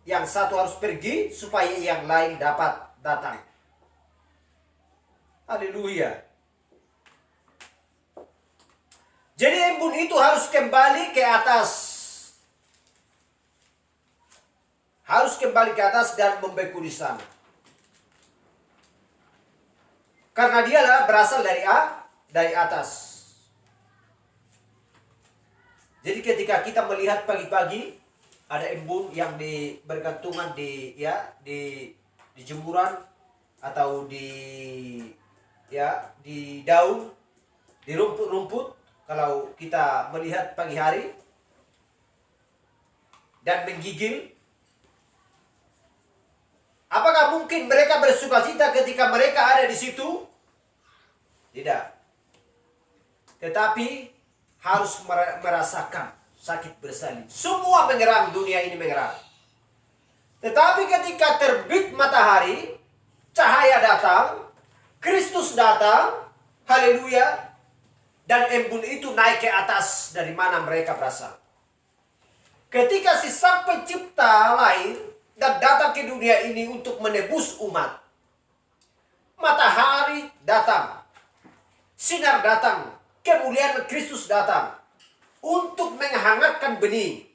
Speaker 2: Yang satu harus pergi supaya yang lain dapat datang. Haleluya. Jadi embun itu harus kembali ke atas. Harus kembali ke atas dan membeku di sana. Karena dialah berasal dari atas. Jadi ketika kita melihat pagi-pagi ada embun yang bergantungan di jemuran atau di daun, di rumput-rumput. Kalau kita melihat pagi hari dan menggigil, apakah mungkin mereka bersukacita ketika mereka ada di situ? Tidak. Tetapi harus merasakan sakit bersalin. Semua mengerang, dunia ini mengerang. Tetapi ketika terbit matahari, cahaya datang, Kristus datang, haleluya, dan embun itu naik ke atas dari mana mereka berasal. Ketika si Sang Pencipta lahir dan datang ke dunia ini untuk menebus umat, matahari datang, sinar datang, kemuliaan Kristus datang untuk menghangatkan benih,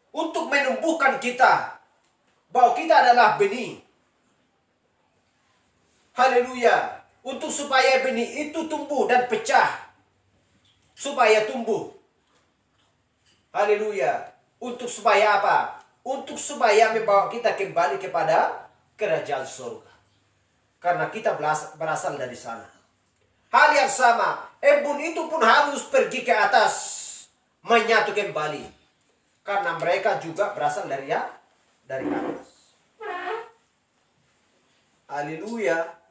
Speaker 2: untuk menumbuhkan kita, bahwa kita adalah benih. Haleluya. Untuk supaya benih itu tumbuh dan pecah. Supaya tumbuh. Haleluya. Untuk supaya apa? Untuk supaya membawa kita kembali kepada kerajaan surga. Karena kita berasal dari sana. Hal yang sama, embun itu pun harus pergi ke atas, menyatu kembali. Karena mereka juga berasal dari atas. Haleluya.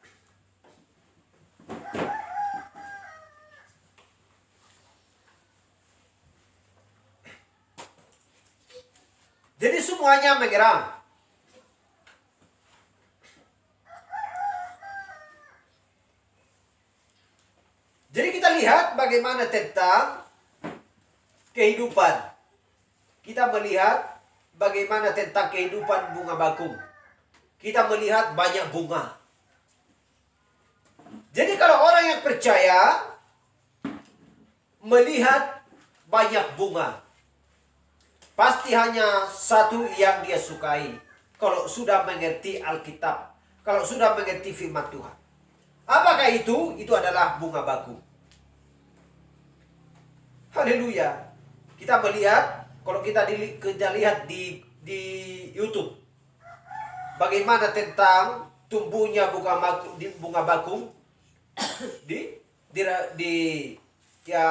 Speaker 2: Jadi semuanya mengerang. Jadi kita lihat bagaimana tentang kehidupan. Kita melihat bagaimana tentang kehidupan bunga bakung. Kita melihat banyak bunga. Jadi kalau orang yang percaya melihat banyak bunga, pasti hanya satu yang dia sukai. Kalau sudah mengerti Alkitab, kalau sudah mengerti firman Tuhan. Apakah itu? Itu adalah bunga bakung. Haleluya. Kita melihat, kalau kita lihat di di YouTube bagaimana tentang tumbuhnya bunga bakung di di ya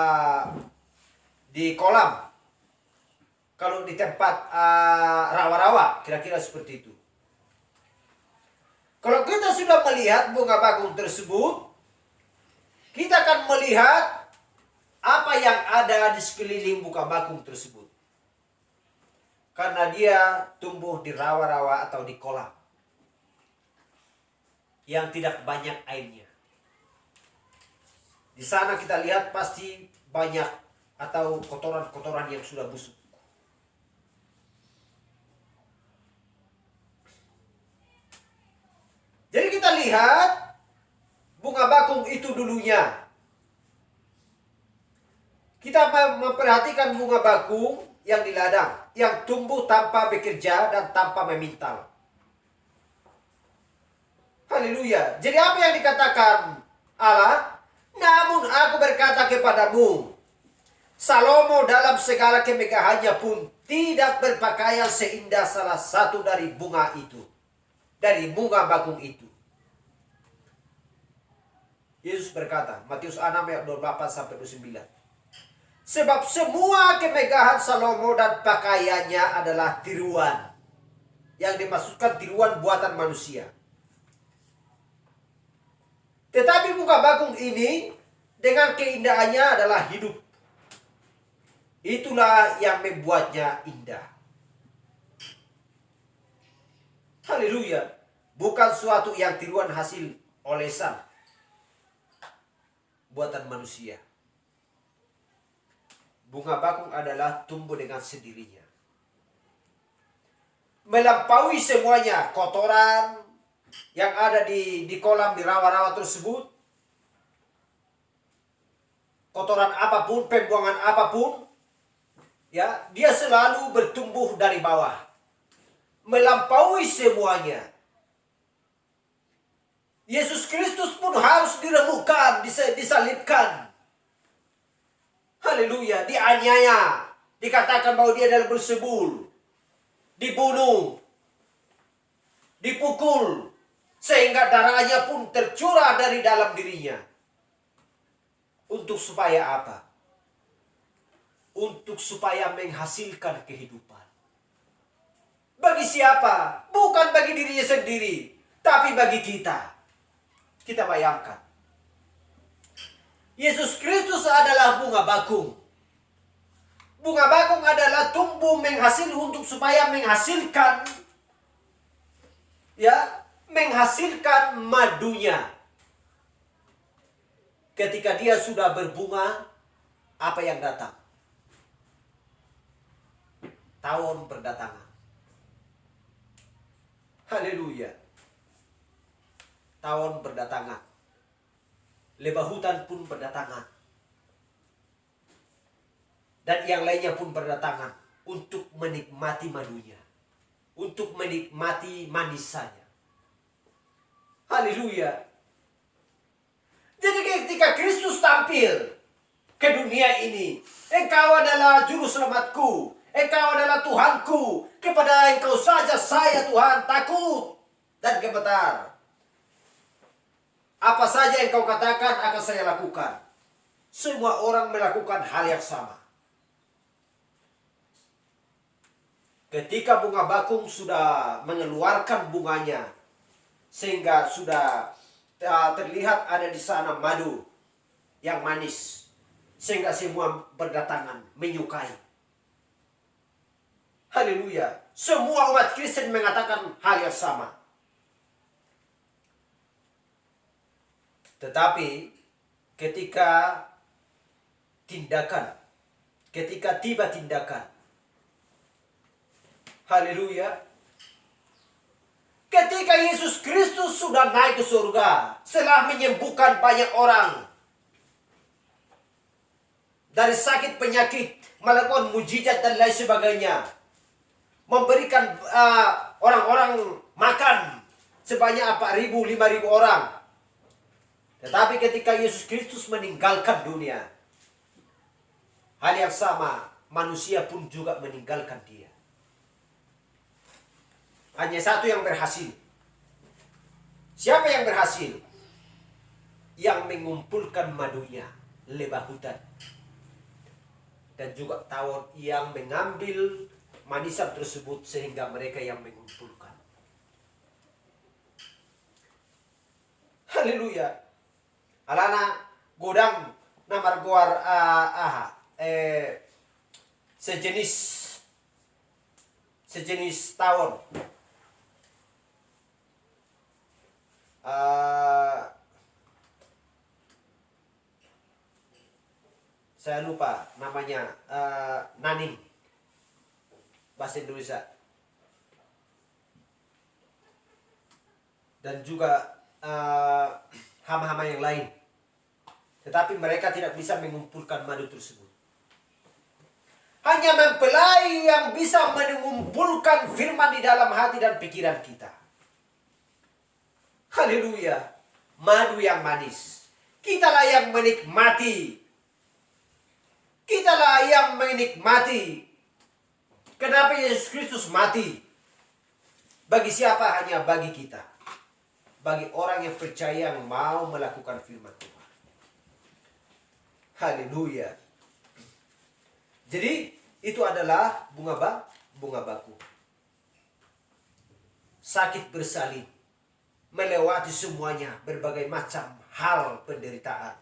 Speaker 2: di kolam, kalau di tempat rawa-rawa, kira-kira seperti itu. Kalau kita sudah melihat bunga bakung tersebut, kita akan melihat apa yang ada di sekeliling bunga bakung tersebut. Karena dia tumbuh di rawa-rawa atau di kolam yang tidak banyak airnya. Di sana kita lihat pasti banyak atau kotoran-kotoran yang sudah busuk. Jadi kita lihat bunga bakung itu dulunya. Kita memperhatikan bunga bakung yang di ladang, yang tumbuh tanpa bekerja dan tanpa memintal. Haleluya. Jadi apa yang dikatakan Allah? Namun aku berkata kepadamu, Salomo dalam segala kemegahannya pun tidak berpakaian seindah salah satu dari bunga itu, dari bunga bakung itu. Yesus berkata, Matius 6 ayat 28-29. Sebab semua kemegahan Salomo dan pakaiannya adalah tiruan. Yang dimaksudkan tiruan buatan manusia. Tetapi bunga bakung ini dengan keindahannya adalah hidup. Itulah yang membuatnya indah. Haleluya. Bukan suatu yang tiruan hasil olesan buatan manusia. Bunga bakung adalah tumbuh dengan sendirinya. Melampaui semuanya, kotoran yang ada di kolam, di rawa-rawa tersebut. Kotoran apapun, pembuangan apapun, ya, dia selalu bertumbuh dari bawah. Melampaui semuanya. Yesus Kristus pun harus diremukkan, disalibkan. Haleluya, dianiaya. Dikatakan bahwa dia adalah bersebul. Dibunuh. Dipukul. Sehingga darahnya pun tercurah dari dalam dirinya. Untuk supaya apa? Untuk supaya menghasilkan kehidupan. Bagi siapa? Bukan bagi dirinya sendiri. Tapi bagi kita. Kita bayangkan. Yesus Kristus adalah bunga bakung. Bunga bakung adalah tumbuh untuk supaya menghasilkan, ya, menghasilkan madunya. Ketika dia sudah berbunga, apa yang datang? Tahun berdatangan. Haleluya. Tahun berdatangan. Lebah hutan pun berdatangan. Dan yang lainnya pun berdatangan untuk menikmati madunya. Untuk menikmati manisannya. Haleluya. Jadi ketika Kristus tampil ke dunia ini, Engkau adalah juru selamatku, Engkau adalah Tuhanku, kepada Engkau saja saya Tuhan takut dan gemetar. Apa saja yang kau katakan akan saya lakukan. Semua orang melakukan hal yang sama. Ketika bunga bakung sudah mengeluarkan bunganya, sehingga sudah terlihat ada di sana madu yang manis, sehingga semua berdatangan menyukai. Haleluya. Semua umat Kristen mengatakan hal yang sama. Tetapi ketika tiba tindakan, haleluya, ketika Yesus Kristus sudah naik ke surga, setelah menyembuhkan banyak orang dari sakit penyakit, melakukan mujizat dan lain sebagainya, memberikan orang-orang makan sebanyak 4.000, 5.000 orang. Tetapi ketika Yesus Kristus meninggalkan dunia, hal yang sama, manusia pun juga meninggalkan dia. Hanya satu yang berhasil. Siapa yang berhasil? Yang mengumpulkan madunya, lebah hutan. Dan juga tawon yang mengambil manisan tersebut sehingga mereka yang mengumpulkan. Haleluya. Alana godang namar goar sejenis tawon. Saya lupa namanya, naning bahasa Indonesia. Dan juga hama-hama yang lain. Tetapi mereka tidak bisa mengumpulkan madu tersebut. Hanya mempelai yang bisa mengumpulkan firman di dalam hati dan pikiran kita. Haleluya. Madu yang manis. Kitalah yang menikmati. Kitalah yang menikmati. Kenapa Yesus Kristus mati? Bagi siapa? Hanya bagi kita. Bagi orang yang percaya yang mau melakukan firman Tuhan. Haleluya. Jadi itu adalah bunga baku. Sakit bersalin. Melewati semuanya, berbagai macam hal penderitaan.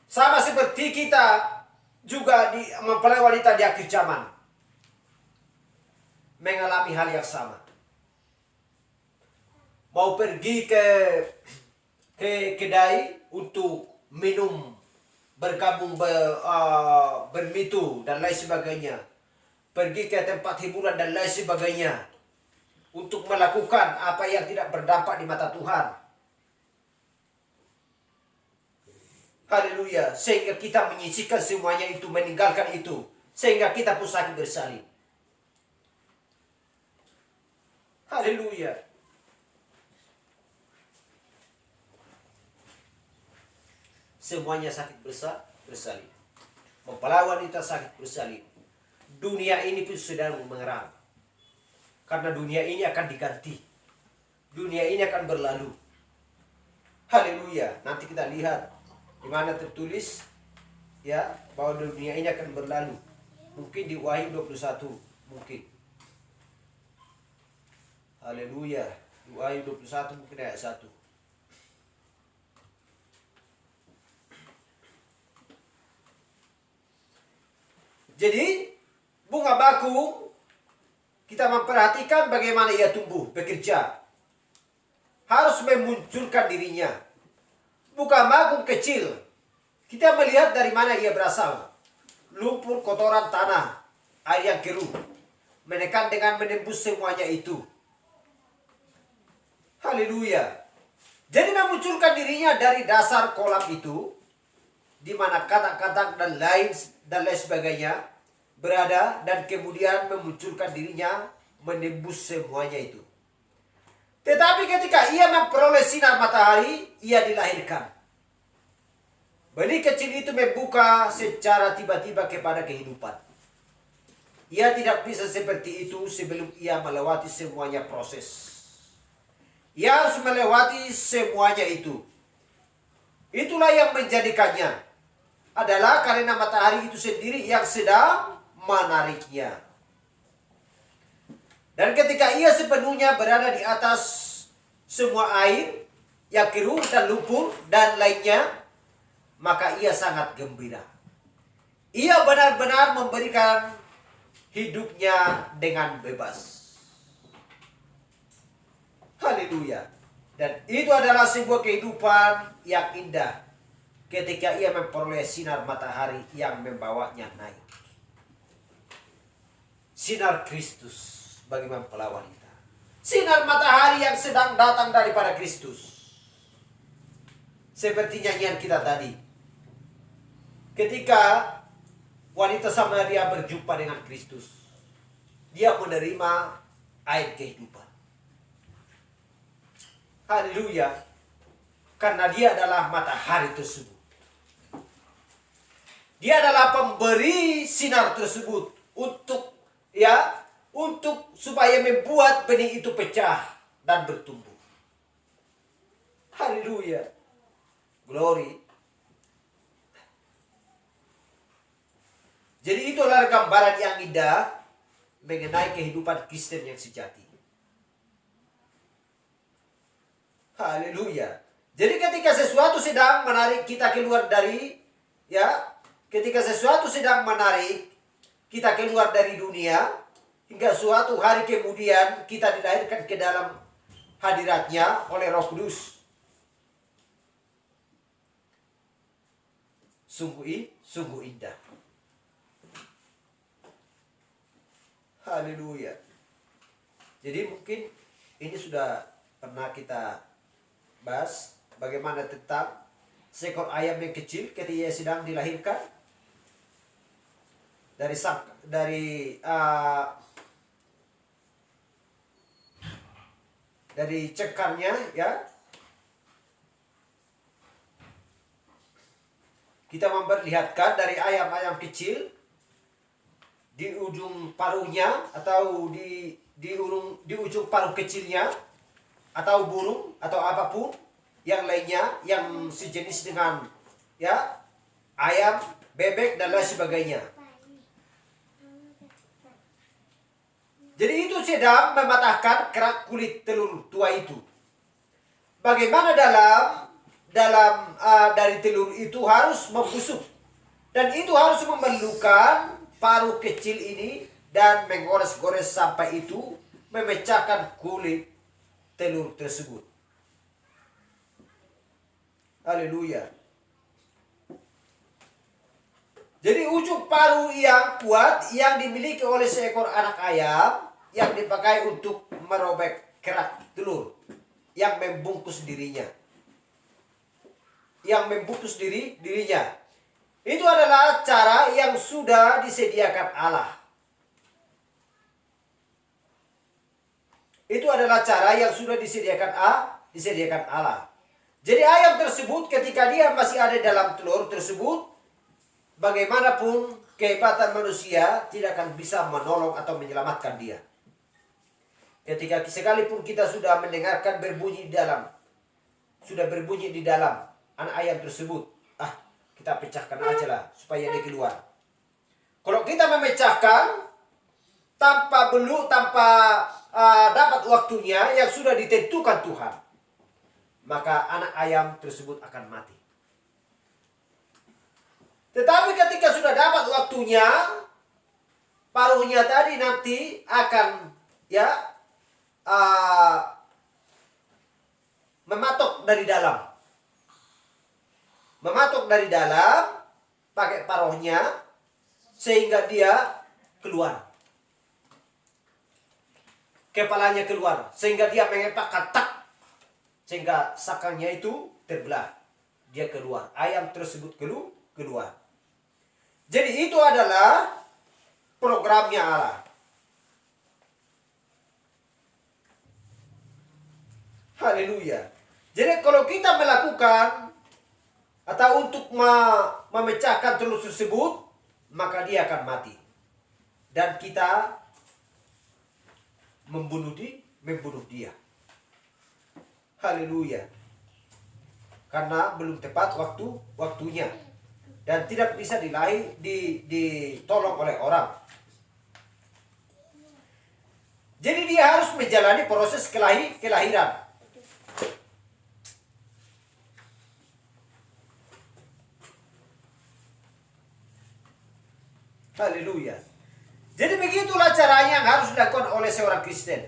Speaker 2: Sama seperti kita juga mempelai wanita di akhir zaman mengalami hal yang sama. Mau pergi ke kedai untuk minum, bergabung bermitu dan lain sebagainya. Pergi ke tempat hiburan dan lain sebagainya. Untuk melakukan apa yang tidak berdampak di mata Tuhan. Haleluya. Sehingga kita menyisihkan semuanya itu, meninggalkan itu. Sehingga kita pun sakit bersalin. Haleluya. Semuanya sakit bersalin. Mempelai wanita sakit bersalin. Dunia ini pun sedang mengerang. Karena dunia ini akan diganti. Dunia ini akan berlalu. Haleluya. Nanti kita lihat di mana tertulis ya bahwa dunia ini akan berlalu. Mungkin di Wahyu 21 mungkin. Haleluya. Di Wahyu 21 mungkin ayat 1. Jadi bunga baku kita memperhatikan bagaimana ia tumbuh, bekerja. Harus memunculkan dirinya. Bukan baku kecil. Kita melihat dari mana ia berasal. Lumpur, kotoran tanah, air yang keruh. Menekan dengan menembus semuanya itu. Haleluya. Jadi memunculkan dirinya dari dasar kolam itu. Di mana katak-katak dan lain sebagainya berada. Dan kemudian memunculkan dirinya menembus semuanya itu. Tetapi ketika ia memperoleh sinar matahari, ia dilahirkan. Benih kecil itu membuka secara tiba-tiba kepada kehidupan. Ia tidak bisa seperti itu sebelum ia melewati semuanya proses. Ia harus melewati semuanya itu. Itulah yang menjadikannya adalah karena matahari itu sendiri yang sedang menariknya. Dan ketika ia sepenuhnya berada di atas semua air yang keruh dan lumpur dan lainnya, maka ia sangat gembira. Ia benar-benar memberikan hidupnya dengan bebas. Haleluya. Dan itu adalah sebuah kehidupan yang indah ketika ia memperoleh sinar matahari yang membawanya naik. Sinar Kristus bagi mempelai wanita. Sinar matahari yang sedang datang daripada Kristus. Seperti nyanyian kita tadi. Ketika wanita Samaria berjumpa dengan Kristus, dia menerima air kehidupan. Haleluya. Karena dia adalah matahari tersebut. Dia adalah pemberi sinar tersebut untuk untuk supaya membuat benih itu pecah dan bertumbuh. Haleluya. Glory. Jadi itulah gambaran yang indah mengenai kehidupan Kristen yang sejati. Haleluya. Jadi ketika sesuatu sedang menarik kita keluar dari, ketika sesuatu sedang menarik kita keluar dari dunia, hingga suatu hari kemudian kita dilahirkan ke dalam hadiratnya oleh Roh Kudus. Sungguh indah. Haleluya. Jadi mungkin ini sudah pernah kita bahas bagaimana tentang seekor ayam yang kecil ketika ia sedang dilahirkan dari cengkarnya, kita memperlihatkan dari ayam-ayam kecil di ujung paruhnya atau di ujung paruh kecilnya, atau burung atau apapun yang lainnya yang sejenis dengan ayam, bebek dan lain sebagainya. Jadi itu sedang mematahkan kerak kulit telur tua itu. Bagaimana dari telur itu harus membusuk, dan itu harus memerlukan paruh kecil ini dan menggores-gores sampai itu memecahkan kulit telur tersebut. Haleluya. Jadi ujung paruh yang kuat yang dimiliki oleh seekor anak ayam yang dipakai untuk merobek kerak telur yang membungkus dirinya. Itu adalah cara yang sudah disediakan Allah. Disediakan Allah. Jadi ayam tersebut ketika dia masih ada dalam telur tersebut, bagaimanapun kehebatan manusia tidak akan bisa menolong atau menyelamatkan dia. Ketika sekalipun kita sudah mendengarkan berbunyi di dalam anak ayam tersebut, kita pecahkan aja lah supaya dia keluar. Kalau kita memecahkan tanpa dapat waktunya yang sudah ditentukan Tuhan, maka anak ayam tersebut akan mati. Tetapi ketika sudah dapat waktunya, paruhnya tadi nanti akan mematok dari dalam pakai paruhnya sehingga dia keluar. Kepalanya keluar sehingga dia mengepakkan tak, sehingga sakangnya itu terbelah. Dia keluar. Ayam tersebut keluar. Jadi itu adalah programnya Allah. Haleluya. Jadi kalau kita melakukan atau untuk memecahkan telur tersebut, maka dia akan mati. Dan kita membunuh dia. Haleluya. Karena belum tepat waktunya. Dan tidak bisa ditolong oleh orang. Jadi dia harus menjalani proses kelahiran. Haleluya. Jadi begitulah caranya yang harus dilakukan oleh seorang Kristen.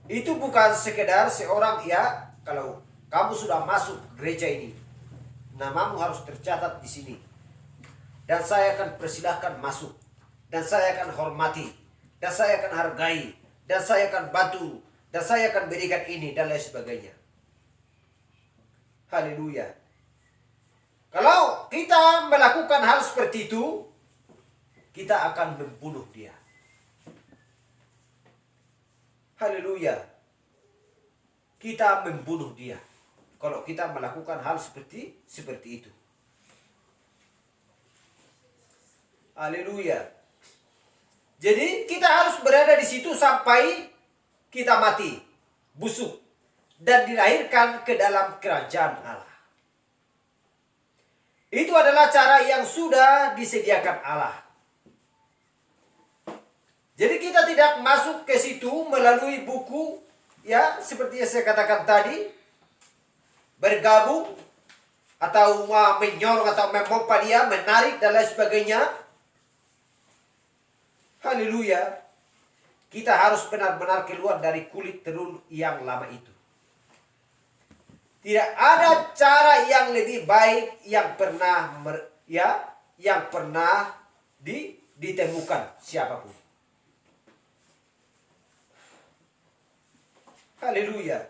Speaker 2: Itu bukan sekedar seorang kalau kamu sudah masuk gereja ini, namamu harus tercatat di sini. Dan saya akan persilahkan masuk. Dan saya akan hormati. Dan saya akan hargai. Dan saya akan bantu. Dan saya akan berikan ini dan lain sebagainya. Haleluya. Kalau kita melakukan hal seperti itu, kita akan membunuh dia. Haleluya. Kita membunuh dia kalau kita melakukan hal seperti itu. Haleluya. Jadi kita harus berada di situ sampai kita mati, busuk, dan dilahirkan ke dalam kerajaan Allah. Itu adalah cara yang sudah disediakan Allah. Jadi kita tidak masuk ke situ melalui buku, ya seperti yang saya katakan tadi, bergabung atau menyorong atau memompa dia, menarik dan lain sebagainya. Haleluya. Kita harus benar-benar keluar dari kulit telur yang lama itu. Tidak ada cara yang lebih baik yang pernah ditemukan siapapun. Haleluya.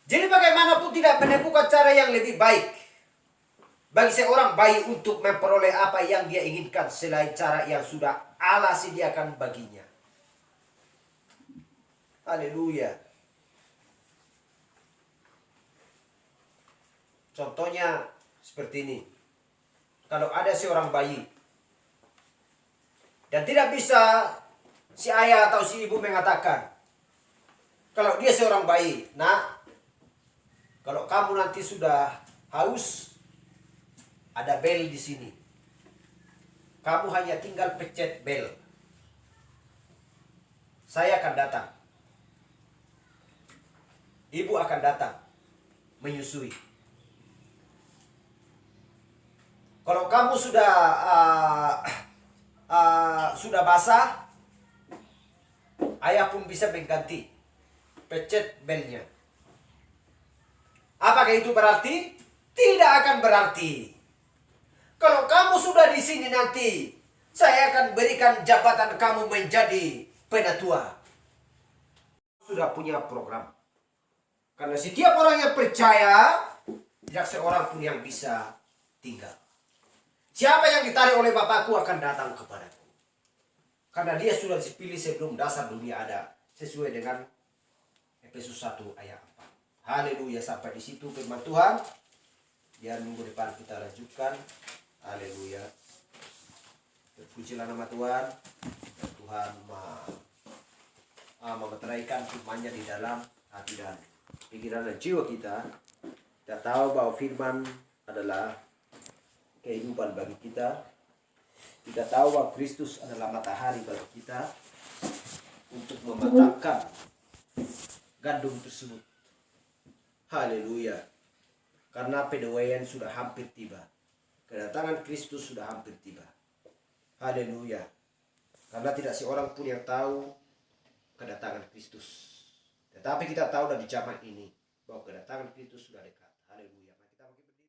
Speaker 2: Jadi bagaimanapun tidak menemukan cara yang lebih baik bagi seorang bayi untuk memperoleh apa yang dia inginkan selain cara yang sudah Allah sediakan baginya. Haleluya. Contohnya seperti ini. Kalau ada seorang bayi dan tidak bisa si ayah atau si ibu mengatakan, kalau dia seorang bayi, nak, kalau kamu nanti sudah haus, ada bel di sini. Kamu hanya tinggal pencet bel. Saya akan datang. Ibu akan datang menyusui. Kalau kamu sudah basah, ayah pun bisa mengganti. Pencet belnya. Apakah itu berarti? Tidak akan berarti. Kalau kamu sudah di sini nanti, saya akan berikan jabatan kamu menjadi penatua. Sudah punya program. Karena setiap orang yang percaya, tidak seorang pun yang bisa tinggal. Siapa yang ditarik oleh Bapakku akan datang kepadaku. Karena dia sudah dipilih sebelum dasar dunia ada. Sesuai dengan Efesus 1 ayat 4. Haleluya, sampai di situ firman Tuhan. Biar minggu depan kita lanjutkan. Haleluya. Terpujilah nama Tuhan. Dan Tuhan memeteraikan firman-Nya di dalam hati dan pikiran dan jiwa kita. Kita tahu bahwa firman adalah kehidupan bagi kita. Kita tahu bahwa Kristus adalah matahari bagi kita untuk mematangkan gandum tersebut. Haleluya. Karena penuaian sudah hampir tiba. Kedatangan Kristus sudah hampir tiba. Haleluya. Karena tidak seorang pun yang tahu kedatangan Kristus. Tetapi kita tahu dari zaman ini bahwa kedatangan Kristus sudah dekat. Haleluya.